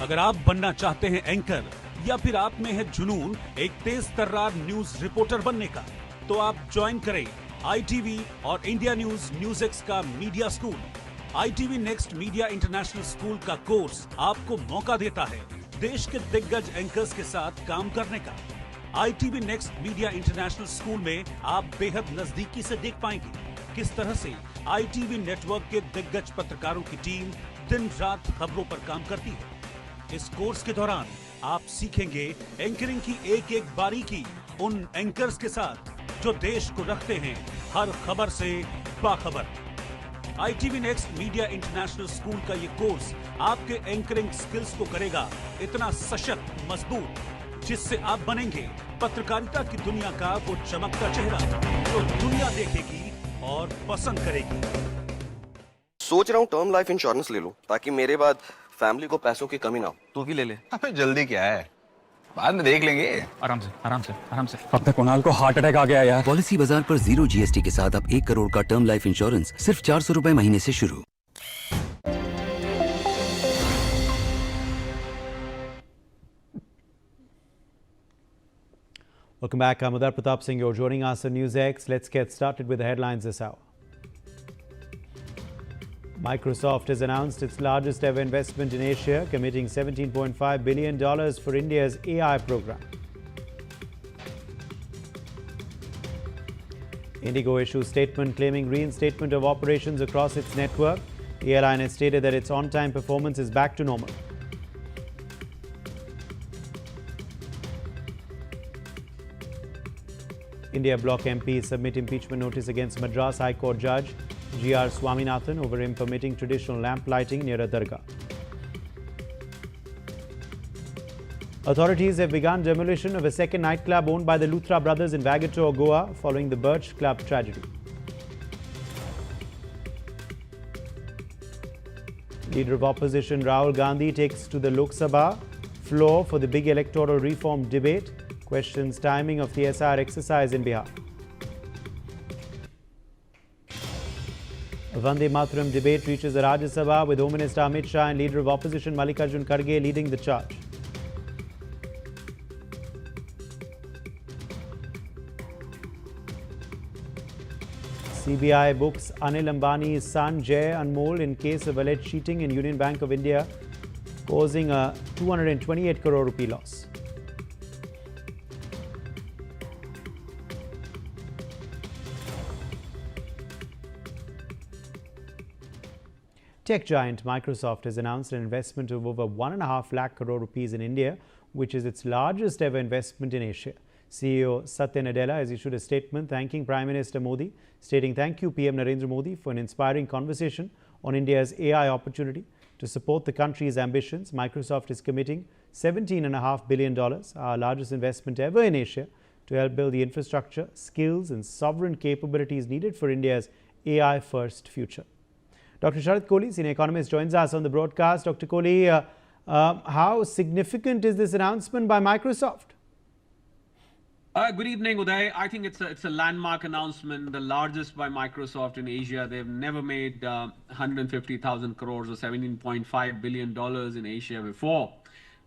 अगर आप बनना चाहते हैं एंकर या फिर आप में है जुनून एक तेज तर्रार न्यूज रिपोर्टर बनने का, तो आप ज्वाइन करें ITV और इंडिया NewsX का media school. ITV next media international school का कोर्स आपको मौका देता है देश के दिग्गज एंकर्स के साथ काम करने का. ITV next media international school में आप बेहद नजदीकी से देख पाएंगे किस तरह से ITV नेटवर्क के दिग्गज पत्रकारों की टीम दिन रात खबरों पर काम करती है. इस कोर्स के दौरान आप सीखेंगे एंकरिंग की एक एक बारीकी उन एंकर्स के साथ जो देश को रखते हैं हर खबर से बाखबर. ITV next media international school का ये कोर्स आपके एंकरिंग स्किल्स को करेगा इतना सशक्त, मजबूत, जिससे आप बनेंगे पत्रकारिता की दुनिया का वो चमकता चेहरा जो दुनिया देखेगी और पसंद करेगी. सोच रहा हूँ टर्म लाइफ इंश्योरेंस ले लूं ताकि मेरे बाद फैमिली को पैसों की कमी ना हो. तू भी ले ले. अबे जल्दी क्या है, बाद में देख लेंगे. आराम से आराम से आराम से. अब तक कुणाल को हार्ट अटैक आ गया यार. पॉलिसी बाजार पर 0 GST के साथ अब 1 करोड़ का टर्म लाइफ इंश्योरेंस सिर्फ 400 रुपए महीने से शुरू. Welcome back. I'm Udar Pratap Singh. You're joining us on NewsX. Let's get started with the headlines this hour. Microsoft has announced its largest ever investment in Asia, committing $17.5 billion for India's AI program. Indigo issues statement claiming reinstatement of operations across its network. The airline has stated that its on-time performance is back to normal. India Bloc MPs submit impeachment notice against Madras High Court Judge G.R. Swaminathan over him permitting traditional lamp lighting near a dargah. Authorities have begun demolition of a second nightclub owned by the Luthra brothers in Vagator, Goa, following the Birch Club tragedy. Leader of Opposition Rahul Gandhi takes to the Lok Sabha floor for the big electoral reform debate. Questions timing of the SR exercise in Bihar. A Vande Mataram debate reaches the Rajya Sabha with Home Minister Amit Shah and Leader of Opposition Mallikarjun Kharge leading the charge. CBI books Anil Ambani's son Jay Anmol in case of alleged cheating in Union Bank of India, causing a 228 crore rupee loss. Tech giant Microsoft has announced an investment of over 1.5 lakh crore rupees in India, which is its largest ever investment in Asia. CEO Satya Nadella has issued a statement thanking Prime Minister Modi, stating, "Thank you, PM Narendra Modi, for an inspiring conversation on India's AI opportunity. To support the country's ambitions, Microsoft is committing $17.5 billion, our largest investment ever in Asia, to help build the infrastructure, skills and sovereign capabilities needed for India's AI-first future." Dr. Sharat Kohli, senior economist, joins us on the broadcast. Dr. Kohli, how significant is this announcement by Microsoft? Good evening, Uday. I think it's a landmark announcement, the largest by Microsoft in Asia. They've never made 150,000 crores or $17.5 billion in Asia before.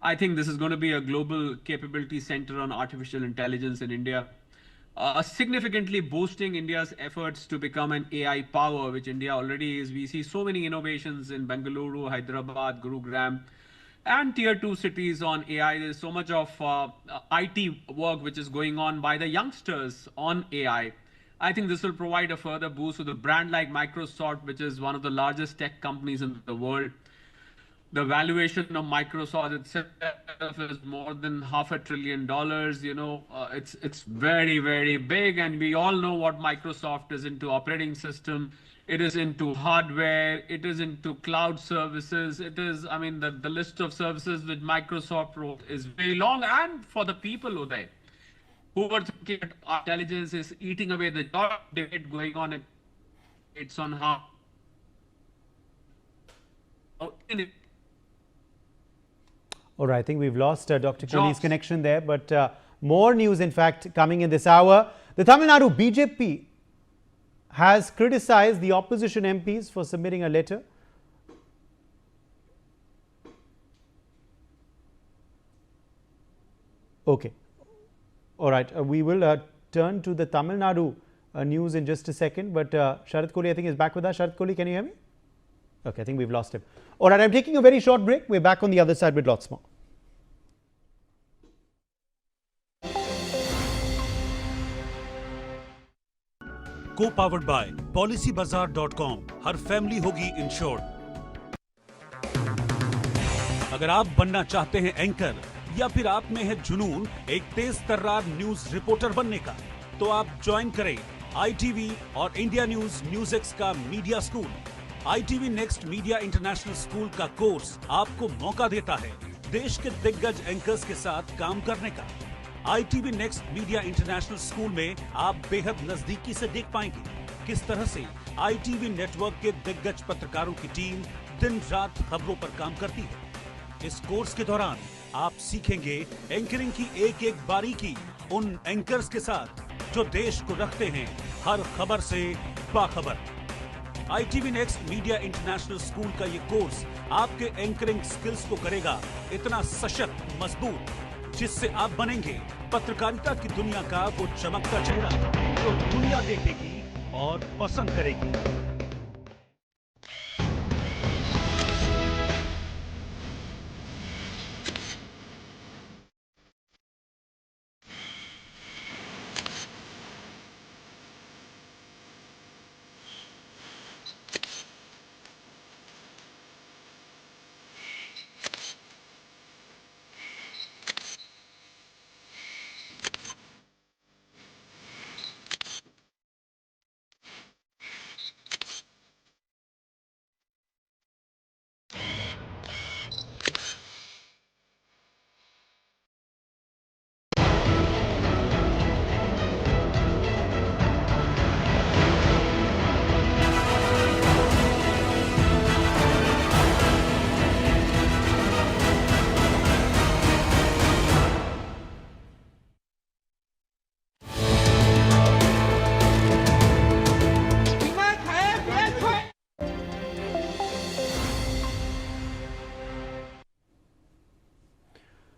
I think this is going to be a global capability center on artificial intelligence in India, significantly boosting India's efforts to become an AI power, which India already is. We see so many innovations in Bengaluru, Hyderabad, Gurugram, and tier 2 cities on AI. There's so much of IT work which is going on by the youngsters on AI. I think this will provide a further boost to the brand like Microsoft, which is one of the largest tech companies in the world. The valuation of Microsoft itself is more than $500 billion. You know, it's very, very big, and we all know what Microsoft is into: operating system. It is into hardware. It is into cloud services. It is, I mean, the list of services which Microsoft wrote is very long. And for the people, Uday, who were thinking that intelligence is eating away the job, debate going on, it's on how. All right, I think we've lost Dr. Kohli's connection there, but more news, in fact, coming in this hour. The Tamil Nadu BJP has criticized the opposition MPs for submitting a letter. Okay. All right. We will turn to the Tamil Nadu news in just a second. But Sharat Kohli, I think, is back with us. Sharat Kohli, can you hear me? Okay, I think we've lost him. All right, I'm taking a very short break. We're back on the other side with lots more. Co-powered by PolicyBazaar.com. Her family होगी insured. अगर आप बनना चाहते हैं anchor या फिर आप में है जुनून एक तेज तर्रार न्यूज रिपोर्टर बनने का, तो आप ज्वाइन करें ITV और इंडिया न्यूज NewsX का media school. ITV next media international school का कोर्स आपको मौका देता है देश के दिग्गज एंकर्स के साथ काम करने का। ITV next media international school में आप बेहद नजदीकी से देख पाएंगे किस तरह से ITV नेटवर्क के दिग्गज पत्रकारों की टीम दिन रात खबरों पर काम करती है। इस कोर्स के दौरान आप सीखेंगे एंकरिंग की एक एक बारीकी उन एंकर्स के साथ जो देश को रखते हैं हर खबर से बाखबर। ITV next media international school का ये कोर्स आपके एंकरिंग स्किल्स को करेगा इतना सशक्त, मजबूत, जिससे आप बनेंगे पत्रकारिता की दुनिया का वो चमकता चेहरा जो दुनिया देखेगी और पसंद करेगी।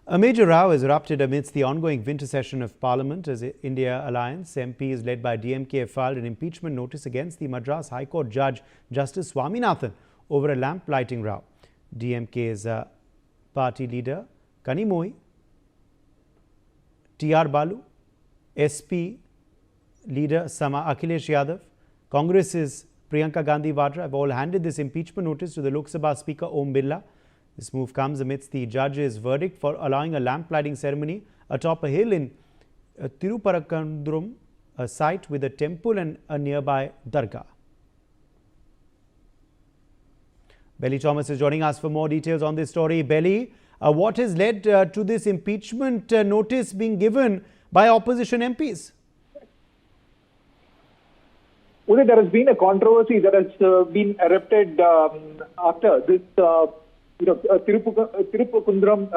A major row has erupted amidst the ongoing winter session of Parliament as India Alliance MPs led by DMK have filed an impeachment notice against the Madras High Court Judge Justice Swaminathan over a lamp lighting row. DMK's party leader Kanimoi, TR Balu, SP leader Sama Akhilesh Yadav, Congress's Priyanka Gandhi Vadra have all handed this impeachment notice to the Lok Sabha Speaker Om Birla. This move comes amidst the judge's verdict for allowing a lamp lighting ceremony atop a hill in Tiruparakandrum, a site with a temple and a nearby dargah. Belly Thomas is joining us for more details on this story. Belly, what has led to this impeachment notice being given by opposition MPs? Uday, there has been a controversy that has been erupted after this, Tirupakundram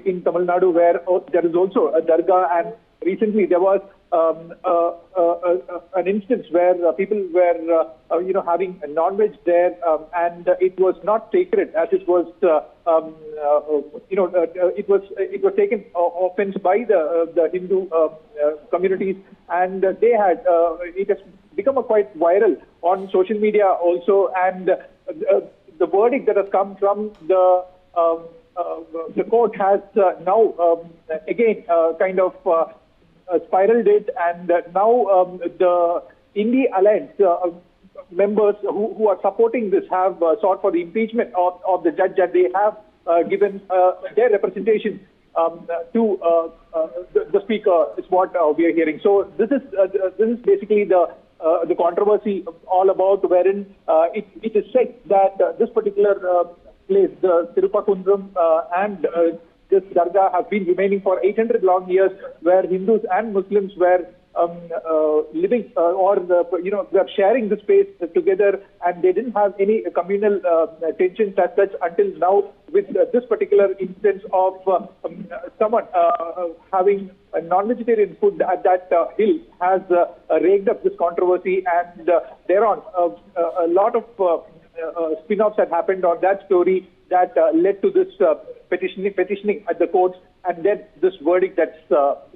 in Tamil Nadu, where there is also a dargah, and recently there was an instance where people were, having a non-veg there, and it was not sacred as it was, it was taken offense by the Hindu communities, and they had it has become quite viral on social media also, and the verdict that has come from the court has now again kind of spiraled it, and now the Indie Alliance members who are supporting this have sought for the impeachment of the judge, and they have given their representation to the speaker, is what we are hearing. So this is basically the controversy all about, wherein it is said that this particular place, the Tirupakundram and this dargah, have been remaining for 800 long years, where Hindus and Muslims were living were sharing the space together, and they didn't have any communal tensions as such until now, with this particular instance of someone having a non-vegetarian food at that hill has raked up this controversy, and thereon a lot of spin-offs had happened on that story that led to this petitioning at the courts, and then this verdict that's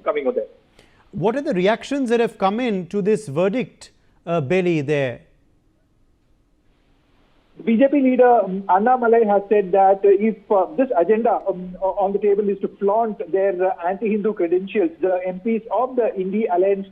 coming out there. What are the reactions that have come in to this verdict, Belly, there? BJP leader Annamalai has said that if this agenda on the table is to flaunt their anti-Hindu credentials, the MPs of the Indie Alliance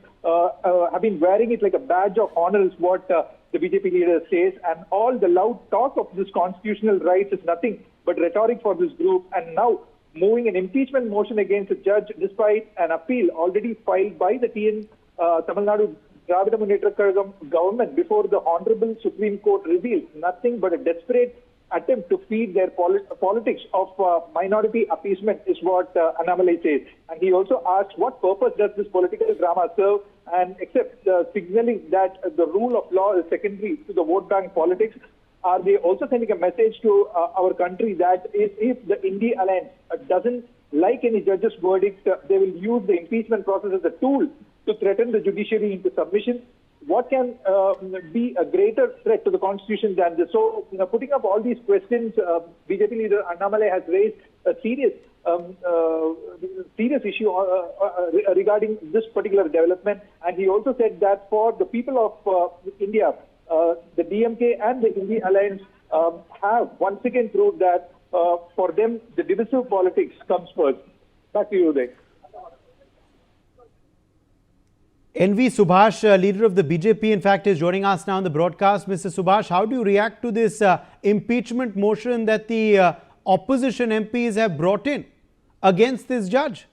have been wearing it like a badge of honor, is what the BJP leader says, and all the loud talk of this constitutional rights is nothing but rhetoric for this group, and now moving an impeachment motion against a judge despite an appeal already filed by the Tamil Nadu Dravida Munnetra Kazhagam government before the Honorable Supreme Court reveals nothing but a desperate attempt to feed their politics of minority appeasement, is what Annamalai says. And he also asks, what purpose does this political drama serve, and except signaling that the rule of law is secondary to the vote bank politics, are they also sending a message to our country that if the Indie Alliance doesn't like any judge's verdict, they will use the impeachment process as a tool to threaten the judiciary into submission? What can be a greater threat to the constitution than this? So, putting up all these questions, BJP leader Annamalai has raised a serious issue regarding this particular development, and he also said that for the people of India, the DMK and the Indie Alliance have once again proved that for them the divisive politics comes first. Back to you, Uday. NV Subhash, leader of the BJP, in fact, is joining us now on the broadcast. Mr. Subhash, how do you react to this impeachment motion that the opposition MPs have brought in against this judge?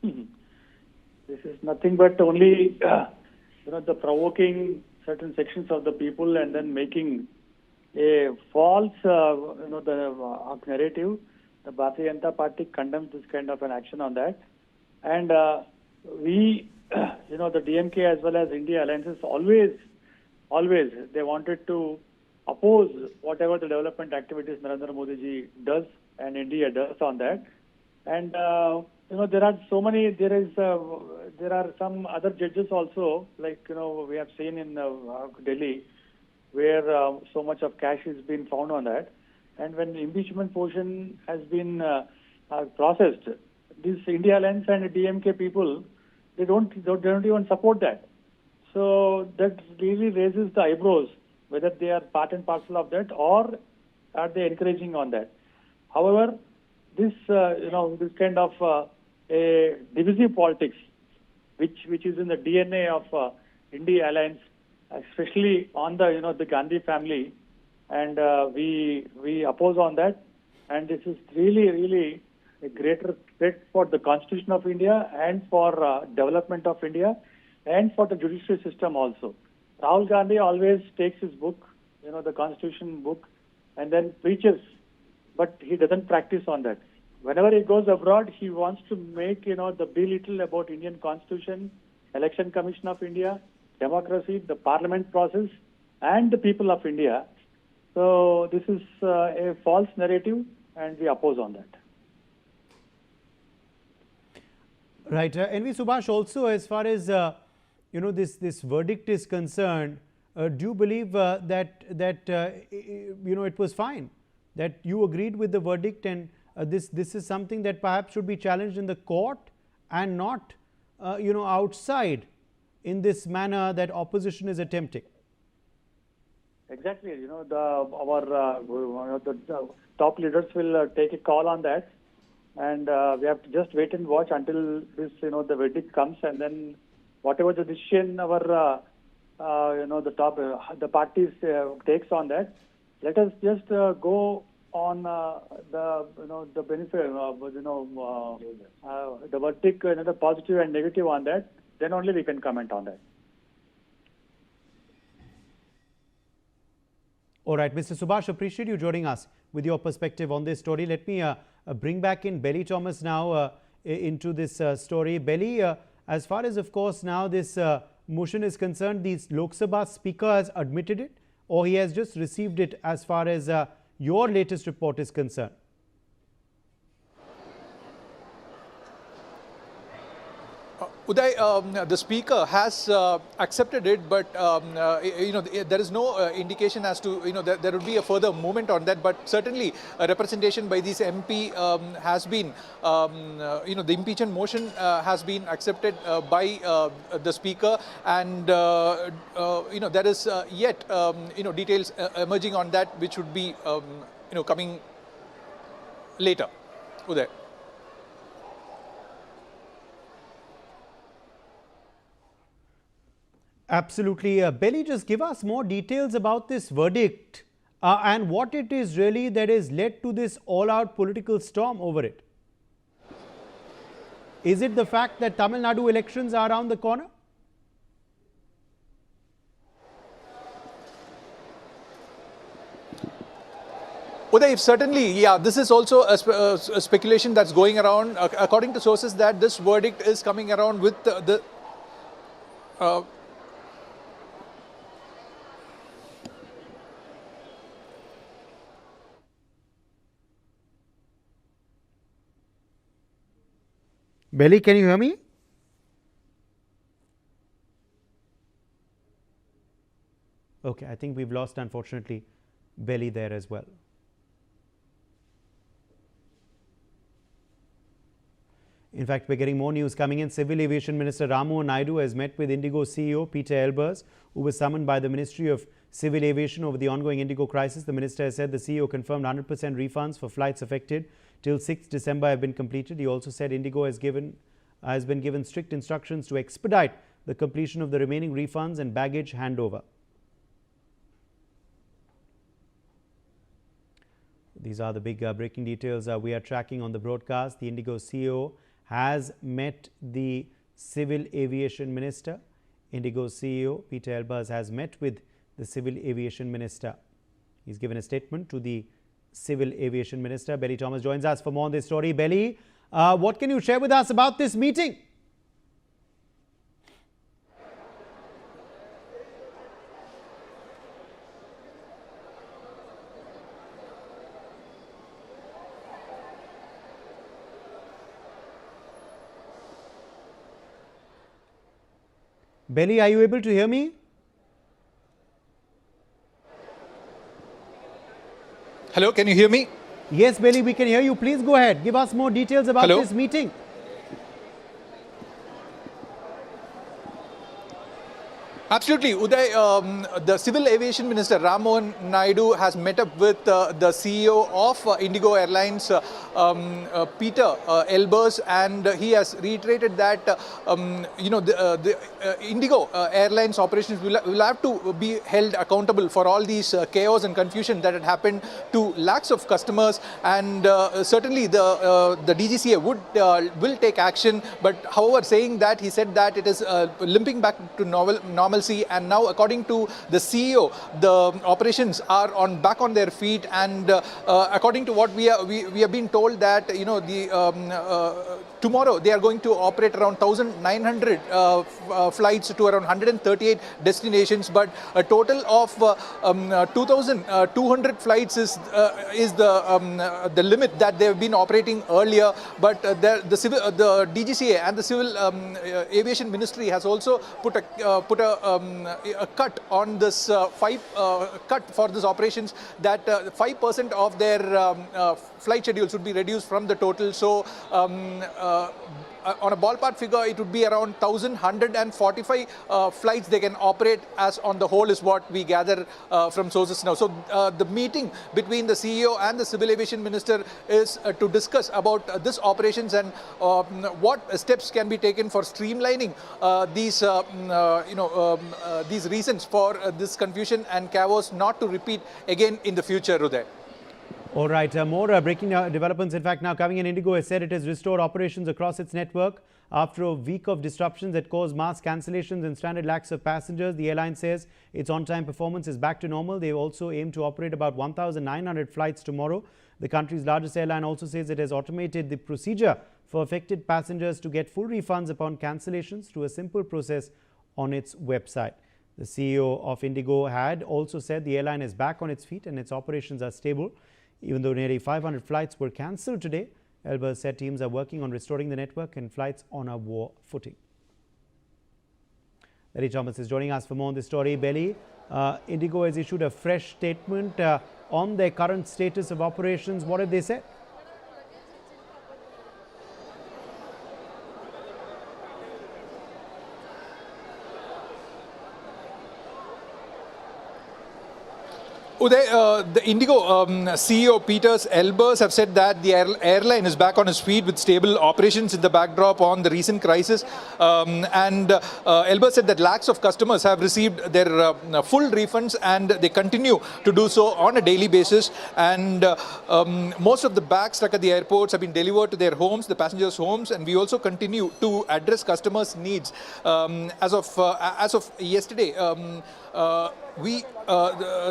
This is nothing but only, the provoking certain sections of the people and then making a false, the narrative. The Bharatiya Janata Party condemns this kind of an action on that, and we. The DMK as well as India alliances always they wanted to oppose whatever the development activities Narendra Modi ji does and India does on that. And there are so many. There are some other judges also, like we have seen in Delhi, where so much of cash has been found on that. And when the impeachment motion has been processed, this India alliance and DMK people, they don't even support that. So that really raises the eyebrows whether they are part and parcel of that or are they encouraging on that. However, this this kind of a divisive politics, which is in the DNA of India Alliance, especially on the the Gandhi family, and we oppose on that. And this is really a greater threat for the Constitution of India and for development of India and for the judiciary system also. Rahul Gandhi always takes his book, the Constitution book, and then preaches, but he doesn't practice on that. Whenever he goes abroad, he wants to make, the belittle about Indian Constitution, Election Commission of India, democracy, the parliament process, and the people of India. So this is a false narrative, and we oppose on that. Right. NV Subhash, also as far as this verdict is concerned, do you believe that it was fine, that you agreed with the verdict, and this is something that perhaps should be challenged in the court and not outside in this manner that opposition is attempting? Exactly. The top leaders will take a call on that, and we have to just wait and watch until this, the verdict comes, and then whatever the decision our, the parties takes on that, let us just go on the benefit, the verdict, the positive and negative on that. Then only we can comment on that. All right, Mr. Subhash, appreciate you joining us with your perspective on this story. Let me bring back in Belly Thomas now into this story. Belly, as far as, of course, now this motion is concerned, the Lok Sabha Speaker has admitted it, or he has just received it as far as your latest report is concerned? Uday, the Speaker has accepted it, but there is no indication as to there would be a further movement on that. But certainly, a representation by this MP has been the impeachment motion has been accepted by the Speaker, and there is yet details emerging on that, which would be coming later. Uday. Absolutely. Belly, just give us more details about this verdict and what it is really that has led to this all-out political storm over it. Is it the fact that Tamil Nadu elections are around the corner? Uday, certainly, yeah, this is also a speculation that's going around. According to sources, that this verdict is coming around with the Belly, can you hear me? Okay, I think we've lost, unfortunately, Belly there as well. In fact, we're getting more news coming in. Civil Aviation Minister Ramu Naidu has met with Indigo CEO Peter Elbers, who was summoned by the Ministry of Civil Aviation over the ongoing Indigo crisis. The minister has said the CEO confirmed 100% refunds for flights affected till 6th December have been completed. He also said Indigo has been given strict instructions to expedite the completion of the remaining refunds and baggage handover. These are the big breaking details we are tracking on the broadcast. The Indigo CEO has met the Civil Aviation Minister. Indigo CEO Peter Elbers has met with the Civil Aviation Minister. He's given a statement to the Civil Aviation Minister. Belly Thomas joins us for more on this story. Belly, what can you share with us about this meeting? Belly, are you able to hear me? Hello, can you hear me? Yes, Belly, we can hear you. Please go ahead. Give us more details about this meeting. Absolutely, Uday. The Civil Aviation Minister Ram Mohan Naidu has met up with the CEO of Indigo Airlines, Peter Elbers, and he has reiterated that the Indigo Airlines operations will have to be held accountable for all these chaos and confusion that had happened to lakhs of customers, and certainly the DGCA will take action. But however, saying that, he said that it is limping back to normalcy, and now according to the CEO, the operations are back on their feet, and according to what we have been told that tomorrow they are going to operate around 1,900 flights to around 138 destinations, but a total of 2,200 flights is the limit that they have been operating earlier. But the DGCA and the Civil Aviation Ministry has also put a cut on this cut for this operations, that 5% of their flight schedules would be reduced from the total. So on a ballpark figure, it would be around 1,145 flights they can operate as on the whole, is what we gather from sources now. So the meeting between the CEO and the Civil Aviation Minister is to discuss about this operations and what steps can be taken for streamlining these reasons for this confusion and chaos not to repeat again in the future, Uday. All right, more breaking developments. In fact, now coming in, Indigo has said it has restored operations across its network after a week of disruptions that caused mass cancellations and stranded lakhs of passengers. The airline says its on-time performance is back to normal. They also aim to operate about 1,900 flights tomorrow. The country's largest airline also says it has automated the procedure for affected passengers to get full refunds upon cancellations through a simple process on its website. The CEO of Indigo had also said the airline is back on its feet and its operations are stable. Even though nearly 500 flights were cancelled today, Elbers said teams are working on restoring the network and flights on a war footing. Belly Thomas is joining us for more on this story. Belly, Indigo has issued a fresh statement on their current status of operations. What have they said? Uday, the Indigo CEO Peter Elbers have said that the airline is back on its feet with stable operations in the backdrop on the recent crisis. And Elbers said that lakhs of customers have received their full refunds and they continue to do so on a daily basis. And most of the bags stuck at the airports have been delivered to their homes, the passengers' homes, and we also continue to address customers' needs. As of yesterday,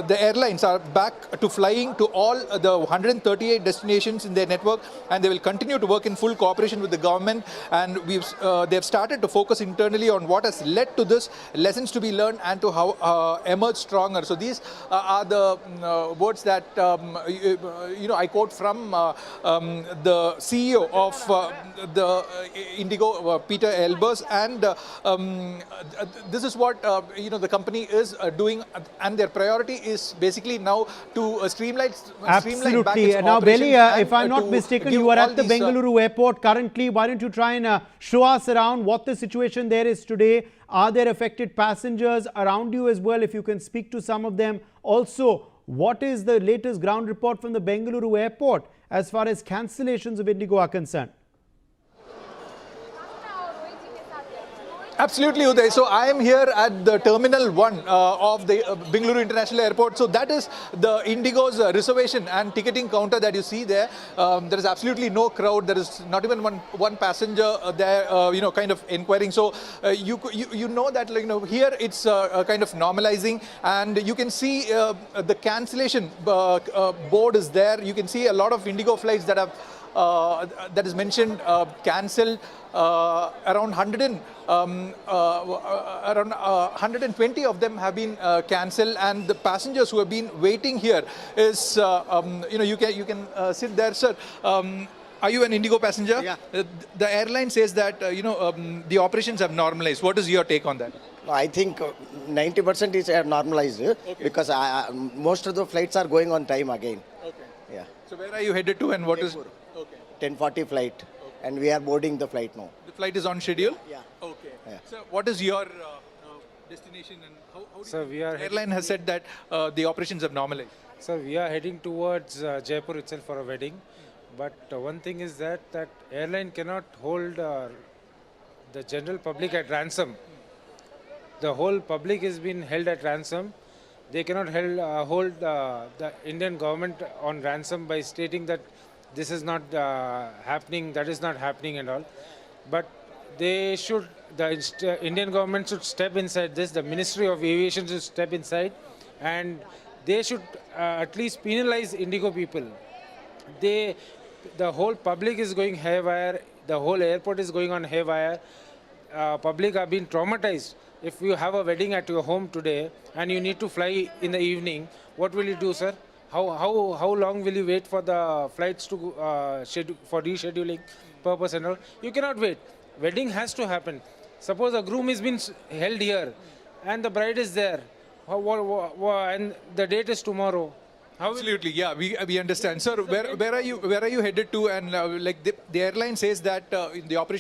the airlines are back to flying to all the 138 destinations in their network, and they will continue to work in full cooperation with the government. And they have started to focus internally on what has led to this, lessons to be learned, and to how emerge stronger. So these are the words that I quote from the CEO of the Indigo, Peter Elbers, and this is what the company is doing. And their priority is basically now to streamline back its Now, Belly, if I'm and not mistaken, you are at the Bengaluru airport currently. Why don't you try and show us around what the situation there is today? Are there affected passengers around you as well? If you can speak to some of them. Also, what is the latest ground report from the Bengaluru airport as far as cancellations of Indigo are concerned? Absolutely, Uday. So I am here at the Terminal 1 of the Bengaluru International Airport. So that is the Indigo's reservation and ticketing counter that you see there. There is absolutely no crowd. There is not even one passenger there, kind of inquiring. So you know that here it's kind of normalizing, and you can see the cancellation board is there. You can see a lot of Indigo flights that have that is mentioned cancelled. Around 120 of them have been cancelled, and the passengers who have been waiting here is you can sit there, sir. Are you an Indigo passenger? Yeah. The airline says that the operations have normalized. What is your take on that? I think 90% is normalized because most of the flights are going on time again. Okay. Yeah. So where are you headed to, and what is? Okay. 10:40 flight, and we are boarding the flight now. The flight is on schedule? Yeah. Okay. Yeah. So what is your destination and how do So we are airline has said that the operations have normalized. So we are heading towards Jaipur itself for a wedding. But one thing is that airline cannot hold the general public at ransom. The whole public is being held at ransom. They cannot hold the Indian government on ransom by stating that this is not happening, that is not happening and all. But they should, the Indian government should step inside this. The Ministry of Aviation should step inside, and they should at least penalize Indigo people. The whole public is going haywire. The whole airport is going on haywire. Public are being traumatized. If you have a wedding at your home today and you need to fly in the evening, what will you do, sir? How long will you wait for the flights to for rescheduling purpose and all? You cannot wait. Wedding has to happen. Suppose a groom is being held here and the bride is there, and the date is tomorrow. Absolutely, yeah, we understand, sir. Where are you headed to? And like the airline says that in the operation.